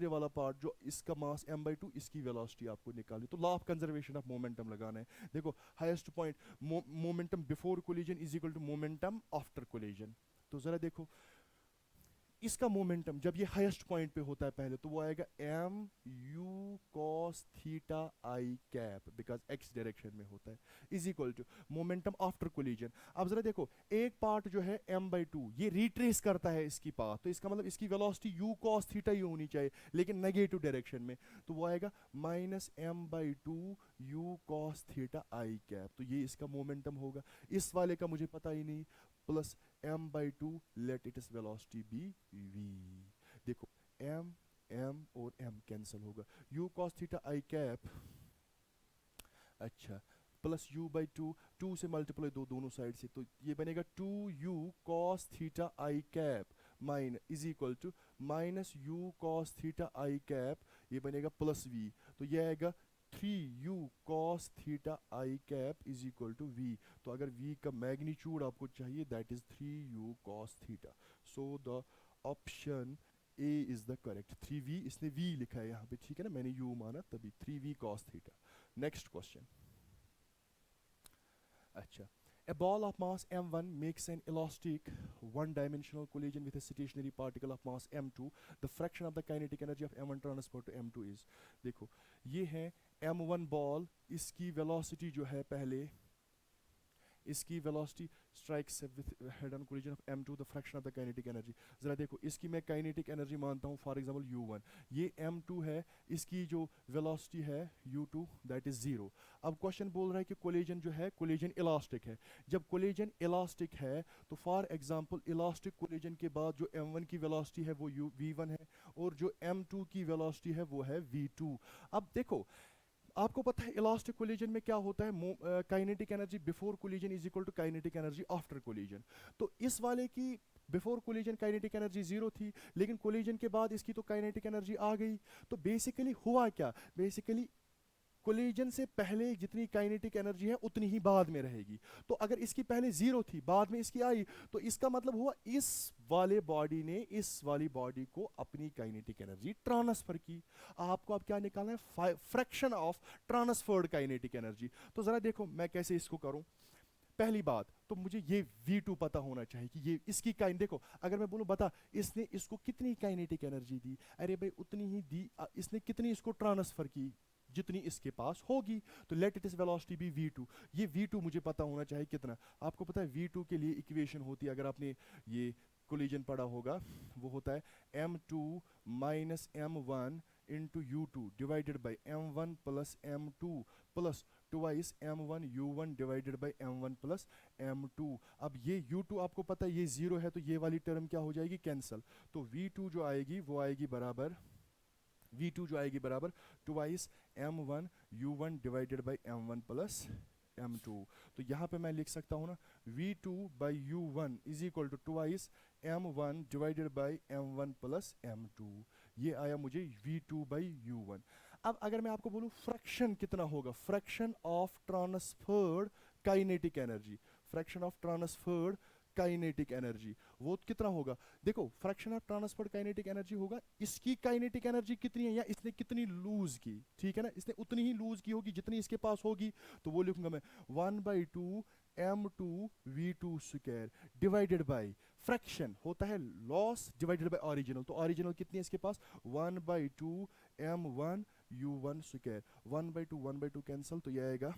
वाला पार्ट जो इसका मास m/2, इसकी वेलोसिटी आपको निकालनी, तो law of conservation of momentum लगाना है। देखो highest point, momentum before collision is equal to momentum after collision. तो जरा देखो इसका मोमेंटम जब ये हाईएस्ट पॉइंट पे होता है पहले, तो वो आएगा M U cos theta I cap, because X direction में होता है, is equal to momentum after collision. अब जरा देखो, एक पार्ट जो है m/2 ये रिट्रेस करता है इसकी पाथ, तो इसका मतलब इसकी वेलोसिटी u cos थीटा ही होनी चाहिए, लेकिन नेगेटिव डायरेक्शन में, तो वो आएगा -m/2 u cos थीटा आई कैप, तो ये इसका मोमेंटम होगा। इस वाले का मुझे पता ही नहीं, plus m/2 let it is velocity be v। देखो m m और m कैंसिल होगा, u cos थीटा आई कैप, अच्छा, प्लस u/2, 2 से मल्टीप्लाई दो दोनों साइड से, तो ये बनेगा 2u cos theta I cap mine is equal to -u cos theta I cap, ये बनेगा प्लस v, तो ये आएगा 3u cos theta I cap is equal to v। तो अगर v का मैग्नीट्यूड आपको चाहिए, that is 3u cos theta, so the option A is the correct. 3v, इसने v लिखा है यहाँ पे, ठीक है ना, मैंने u माना तभी 3v cos theta. Next question, अच्छा, a ball of mass m1 makes an elastic one-dimensional collision with a stationary particle of mass m2. The fraction of the kinetic energy of m1 transferred to m2 is, देखो ये है m1 बॉल, इसकी वेलोसिटी जो है पहले, इसकी velocity strikes with head on collision of m2, the fraction of the kinetic energy. ज़रा देखो, इसकी मैं काइनेटिक एनर्जी मानता हूँ फॉर एग्जांपल u1, ये m2 है, इसकी जो वेलोसिटी है u2 दैट इज़ 0। अब क्वेश्चन बोल रहा है कि कोलिजन जो है, कोलिजन इलास्टिक है। जब कोलिजन इलास्टिक है तो फॉर एग्जांपल इलास्टिक कोलिजन के बाद जो m1 की वेलोसिटी है वो v1 है, और जो m2 की वेलोसिटी है वो है v2। अब देखो, आपको पता है इलास्टिक कोलिजन में क्या होता है, kinetic energy before collision is equal to kinetic energy after collision. तो इस वाले की बिफोर कोलिजन काइनेटिक एनर्जी 0 थी, लेकिन कोलिजन के बाद इसकी तो काइनेटिक एनर्जी आ गई। तो बेसिकली हुआ क्या, बेसिकली कोलिजन से पहले जितनी काइनेटिक एनर्जी है उतनी ही बाद में रहेगी। तो अगर इसकी पहले 0 थी, बाद में इसकी आई, तो इसका मतलब हुआ इस वाले बॉडी ने इस वाली बॉडी को अपनी काइनेटिक एनर्जी ट्रांसफर की। आपको अब क्या निकालना है, fraction of transferred kinetic energy. तो जरा देखो मैं कैसे इसको करूं। पहली बात तो मुझे ये v2 पता होना चाहिए कि ये इसकी काइन, देखो अगर मैं बोलूं बता इसने इसको कितनी काइनेटिक एनर्जी दी, अरे भाई उतनी ही दी, इसने कितनी इसको ट्रांसफर की जितनी इसके पास होगी, तो let it is velocity be v2। ये v2 मुझे पता होना चाहिए कितना। आपको पता है v2 के लिए इक्वेशन होती है, अगर आपने ये कोलिजन पढ़ा होगा, वो होता है m2 minus m1 into u2 divided by m1 plus m2 plus twice m1 u1 divided by m1 plus m2। अब ये u2 आपको पता है ये 0 है, तो ये वाली टर्म क्या हो जाएगी, कैंसल। तो v2 जो आएगी वो आएगी बराबर, v2 जो आएगी बराबर twice m1 u1 divided by m1 plus m2। तो यहाँ पे मैं लिख सकता हूँ ना, v2 by u1 is equal to twice m1 divided by m1 plus m2। ये आया मुझे v2 बाई u1। अब अगर मैं आपको बोलूँ फ्रैक्शन कितना होगा, fraction of transferred kinetic energy, fraction of transferred kinetic energy वो कितना होगा। देखो fraction of transferred kinetic energy होगा इसकी काइनेटिक एनर्जी कितनी है या इसने कितनी लूज की, ठीक है ना, इसने उतनी ही लूज की होगी जितनी इसके पास होगी। तो वो लिखूंगा मैं 1/2 m2 v2 square divided bye fraction होता है लॉस डिवाइडेड बाय ओरिजिनल, तो ओरिजिनल कितनी है इसके पास 1/2 m1 u1 स्क्वायर, 1/2 कैंसिल, तो ये आएगा,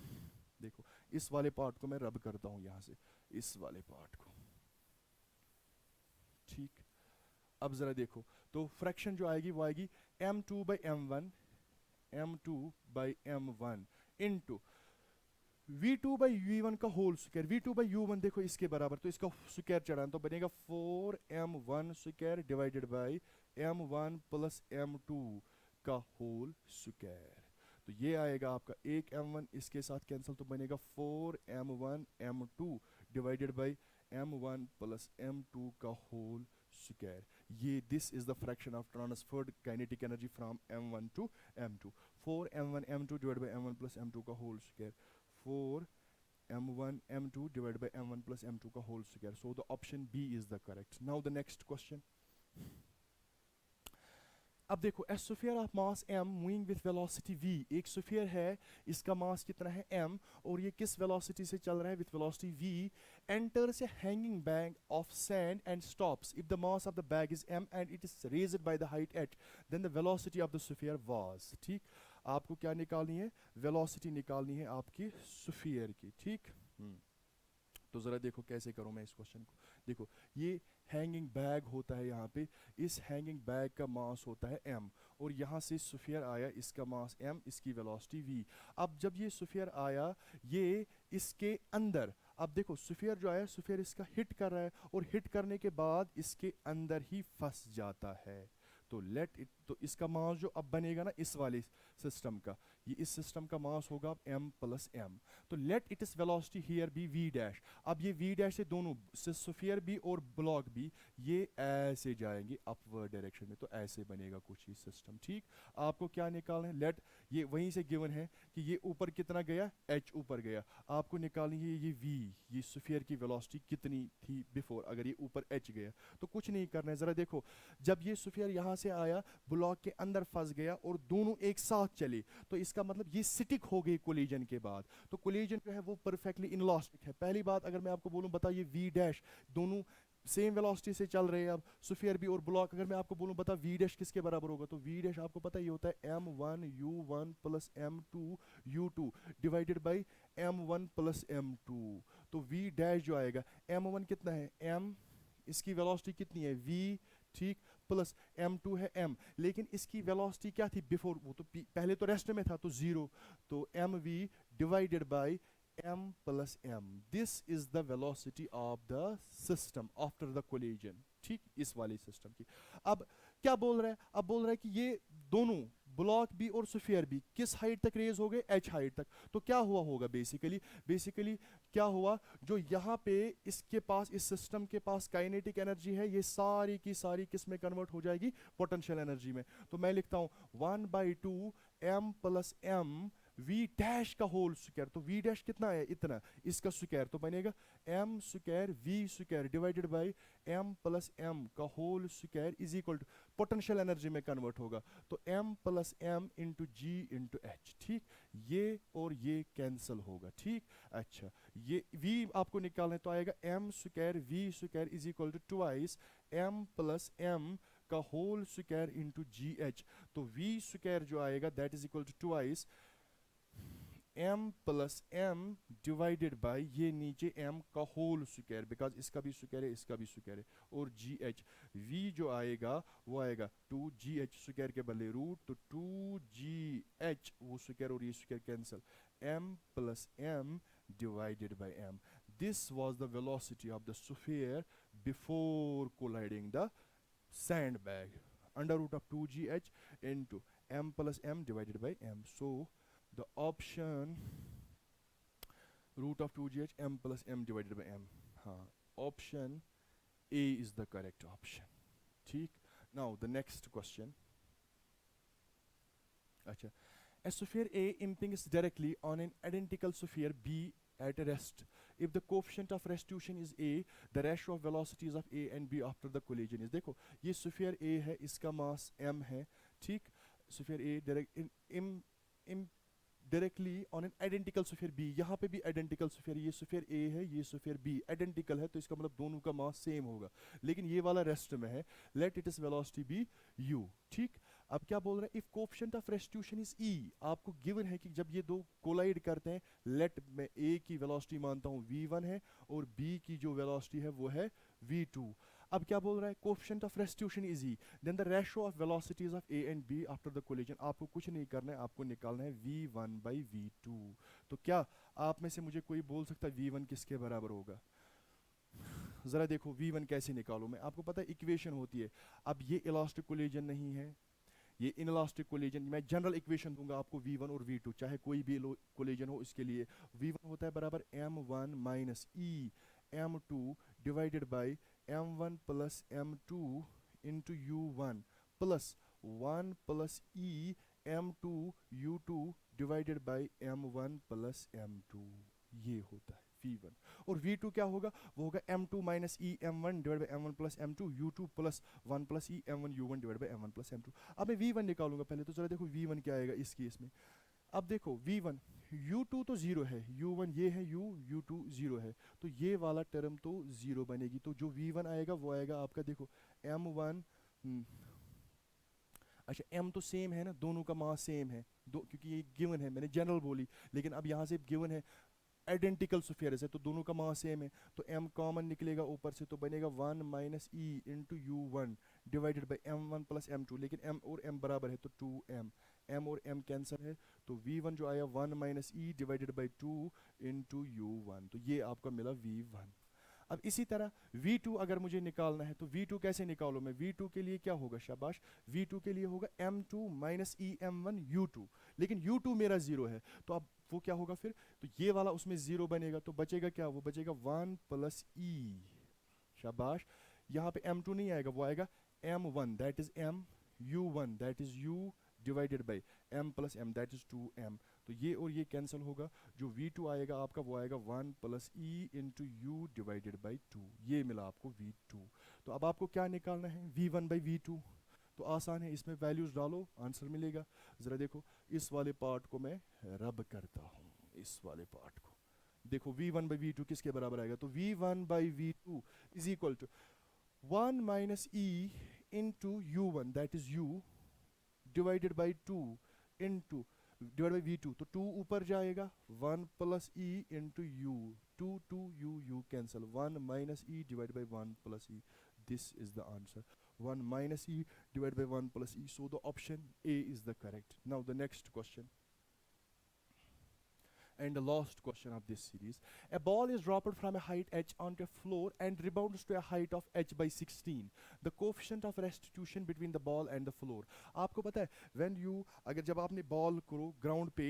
देखो इस वाले पार्ट को मैं रब करता हूं यहां से, इस वाले पार्ट को, ठीक। अब जरा देखो, तो फ्रैक्शन जो आएगी वो आएगी m2 by m1, m2 by m1 into v2 by v1 का whole square, v2 by u1 देखो इसके बराबर, तो इसका स्क्वायर चढ़ाना, तो बनेगा 4m1 square divided by m1 plus m2 का होल स्क्वायर। तो ये आएगा आपका एक m1 इसके साथ कैंसिल, तो बनेगा 4m1 m2 divided by m1 plus m2 का होल स्क्वायर। ये this is the fraction of transferred kinetic energy from m1 to m2, 4m1 m2 divided by m1 plus m2 का whole square, 4m1 m2 divided by m1 plus m2 का whole square. So the option B is the correct. Now the next question. अब देखो ए sphere of mass m moving with velocity v, एक स्फीयर है, इसका मास कितना है m, और ये किस वेलोसिटी से चल रहा है, with velocity v, enters a hanging bag of sand and stops. If the mass of the bag is m and it is raised by the height h, then the velocity of the sphere was. ठीक, आपको क्या निकालनी है, वेलोसिटी निकालनी है आपकी स्फीयर की। ठीक, तो ज़रा देखो कैसे करूँ मैं इस क्वेश्चन को। देखो ये हैंगिंग बैग होता है यहाँ पे, इस हैंगिंग बैग का मास होता है m, और यहाँ से स्फीयर आया, इसका मास m, इसकी वेलोसिटी v। अब जब ये स्फीयर आया ये इसके अंदर, अब देखो स्फीयर जो आया, स्फीयर इसका हिट कर रहा है, और हिट करने के बाद इसके अंदर ही फंस जाता है। तो लेट इट, तो इसका मास जो अब बनेगा ना इस वाले सिस्टम का, ये इस सिस्टम का मास होगा अब m प्लस m। तो let it is velocity here be v dash. अब ये v डैश से दोनों स्फीयर भी और ब्लॉक भी ये ऐसे जाएंगे अपवर्ड डायरेक्शन में, तो ऐसे बनेगा कुछ ही सिस्टम। ठीक, आपको क्या निकालना है, लेट ये वहीं से गिवन है कि ये ऊपर कितना गया, h ऊपर गया, आपको निकालनी है ये v, ये स्फीयर की वेलोसिटी कितनी थी बिफोर, अगर ये ऊपर h गया तो कुछ नहीं करना है। ज़रा देखो जब ये स्फीयर यहाँ से आया, ब्लॉक के अंदर फंस गया और दोनों एक साथ चले, तो इसका मतलब ये स्टिक हो गई कोलिजन के बाद। तो कोलिजन जो है वो परफेक्टली इनलास्टिक है। पहली बात अगर मैं आपको बोलूं, बताइए v डैश, दोनों सेम वेलोसिटी से चल रहे हैं, अब स्फीयर भी और ब्लॉक, अगर मैं आपको बोलूं बता v डैश किसके बराबर होगा, तो v डैश आपको पता ही होता है m1 u1 plus m2 u2 divided by m1 plus m2। तो v डैश जो आएगा, m1 कितना है m, इसकी वेलोसिटी कितनी है v, ठीक, प्लस m2 है m, लेकिन इसकी वेलोसिटी क्या थी बिफोर, वो तो पहले तो रेस्ट में था तो जीरो, तो mv divided by m plus m, this is the velocity of the system after the collision. ठीक, इस वाले सिस्टम की। अब क्या बोल रहा है, अब बोल रहा है कि ये दोनों ब्लॉक भी और स्फीयर भी किस हाइट तक रेज हो गए, h हाइट तक। तो क्या हुआ होगा बेसिकली क्या हुआ, जो यहाँ पे इसके पास, इस सिस्टम के पास काइनेटिक एनर्जी है, ये सारी की सारी किस में कन्वर्ट हो जाएगी, पोटेंशियल एनर्जी में। तो मैं लिखता हूँ 1/2 m plus m v dash का होल स्क्वायर। तो v डैश कितना है, इतना, इसका स्क्वायर तो बनेगा m square v square divided by m plus m का whole square is equal to, potential energy में कन्वर्ट होगा तो m plus m into g into h. ठीक, ये और ये कैंसिल होगा। ठीक, अच्छा ये v आपको निकालना है तो आएगा m square v square is equal to twice m plus m का whole square into g h. तो v स्क्वायर जो आएगा that is equal to twice m plus m divided by ये नीचे m का होल स्क्वायर, बिकॉज इसका भी स्क्वायर है इसका भी स्क्वायर है, और जी एच, v जो आएगा वो आएगा 2gh स्क्वायर के बदले रूट, तो 2gh वो स्क्वायर और ये square cancel, m plus m divided by m। This was the velocity of the sphere before colliding the sand bag, under root of 2gh into m plus m divided by m. So the option root of 2gh m plus m divided by m, हाँ, option A is the correct option. ठीक, now the next question. अच्छा, a sphere A impinges directly on an identical sphere B at rest. If the coefficient of restitution is A, the ratio of velocities of A and B after the collision is, देखो ये sphere A है, इसका मास m है, ठीक, sphere A directly on an identical sphere B, यहाँ पे भी आइडेंटिकल स्फीयर, ये स्फीयर A है ये स्फीयर B, आइडेंटिकल है तो इसका मतलब दोनों का मास सेम होगा, लेकिन ये वाला रेस्ट में है, let it is velocity be u। ठीक, अब क्या बोल रहे हैं, if coefficient of restitution is E, आपको गिवन है कि जब ये दो कोलाइड करते हैं, लेट मैं A की वेलोसिटी मानता हूँ v1 है और B की जो वेलोसिटी है वो है v2। अब क्या बोल रहा है, coefficient of restitution is E, then the ratio of velocities of A and B after the collision. आपको कुछ नहीं करना है, आपको निकालना है v1 by v2। तो क्या आप में से मुझे कोई बोल सकता है v1 किसके बराबर होगा, जरा देखो v1 कैसे निकालो, मैं आपको पता है इक्वेशन होती है। अब ये इलास्टिक कोलिजन नहीं है, ये इनलास्टिक कोलिजन, मैं जनरल इक्वेशन दूंगा आपको v1 और v2 चाहे कोई भी कोलिजन हो, इसके लिए v1 होता है बराबर m1 minus e m2 divided by m1 plus m2 into u1 plus 1 plus e m2 u2 divided by m1 plus m2, ये होता है V1। और V2 क्या होगा, वो होगा M2 minus E M1 divide by M1 plus M2 U2 plus 1 plus E M1 U1 divide by M1 plus M2। अब मैं V1 निकालूंगा पहले, तो जरा देखो V1 क्या आएगा इस केस में। अब देखो V1, U2 तो जीरो है, U1 ये है U2 जीरो है, तो ये वाला टर्म तो जीरो बनेगी। तो जो V1 आएगा वो आएगा आपका, देखो M1, अच्छा M तो सेम है ना, दोनों का मास सेम है, दो, क्योंकि ये गिवन है, मैंने जनरल बोली, लेकिन अब यहाँ से गिवन है आइडेंटिकल स्फीयर्स है, तो दोनों का मास सेम है, तो M कॉमन निकलेगा ऊपर से, तो बनेगा 1 minus e into U1 divided by M1 plus M2, लेकिन M और M बराबर है तो 2M, M और M कैंसिल है, तो V1 जो आया 1 minus E divided by 2 into U1, तो ये आपका मिला V1। अब इसी तरह V2 अगर मुझे निकालना है, तो V2 कैसे निकालो मैं, V2 के लिए क्या होगा, शाबाश, V2 के लिए होगा M2 माइनस ई M1 U2, लेकिन U2 मेरा जीरो है, तो अब वो क्या होगा फिर, तो ये वाला उसमें जीरो बनेगा, तो बचेगा क्या, वो बचेगा 1 प्लस ई, शाबाश। यहाँ पे M2 नहीं आएगा, वो आएगा M1 that is M, U1 that is U divided by M plus M that is 2M, तो ये और ये कैंसिल होगा, जो V2 आएगा आपका वो आएगा 1 plus e into you divided by 2, ये मिला आपको V2। तो अब आपको क्या निकालना है, V1 बाई V2, तो आसान है, इसमें वैल्यूज डालो आंसर मिलेगा। ज़रा देखो इस वाले पार्ट को मैं रब करता हूँ, इस वाले पार्ट को देखो, V1 बाई V2 किसके बराबर आएगा, तो V1 by V2 is equal to 1 minus e into U1 that is U divided by 2 into divide by V2, तो 2 ऊपर जाएगा, 1 plus e into u, 2 u cancel, 1 minus e divide by 1 plus e, this is the answer, 1 minus e divided by 1 plus e, so the option A is the correct. Now the next question and the last question of this series. A ball is dropped from a height h onto a floor and rebounds to a height of h by 16. The coefficient of restitution between the ball and the floor. आपको पता है when you, अगर जब आपने बॉल को ग्राउंड पे,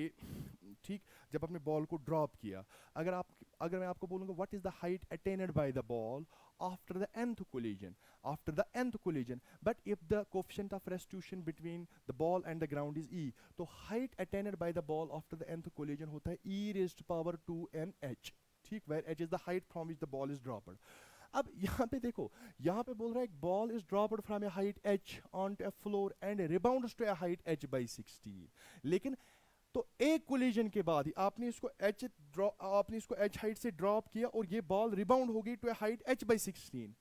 ठीक, जब आपने बॉल को ड्रॉप किया, अगर मैं आपको बोलूँगा what is the height attained by the ball after the nth collision, after the nth collision, but if the coefficient of restitution between the ball and the ground is e, तो height attained by the ball after the nth collision होता है e raised to power 2nh, ठीक, where h is the height from which the ball is dropped। अब यहाँ पे देखो, यहाँ पे बोल रहा है ball is dropped from A height h onto a floor and rebounds to a height h by 16, लेकिन तो एक कोलिजन के बाद ही आपने इसको h हाइट से ड्रॉप किया और ये बॉल रिबाउंड हो गई to a height h by 16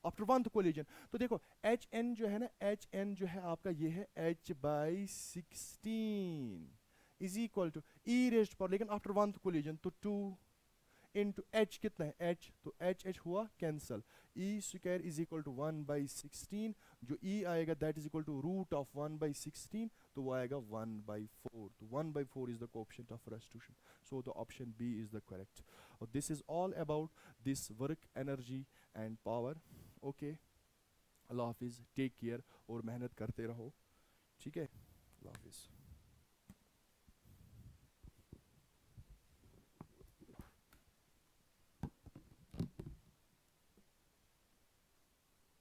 after one collision, तो देखो एच एन जो है ना, एच एन जो है आपका ये है h by 16 is equal to e raised power, लेकिन आफ्टर वन कोलिजन तो 2 इंटू एच कितना है h, तो एच हुआ cancel, e square is equal to 1 by 16, जो ई आएगा that is equal to root of 1 by 16, तो वो आएगा 1 by 4, तो 1 by 4 is the coefficient of restitution, so the option B is the correct। This is all about this work, energy and power। okay, अल्लाह हाफिज़, टेक केयर और मेहनत करते रहो, ठीक है, अल्लाह हाफिज़।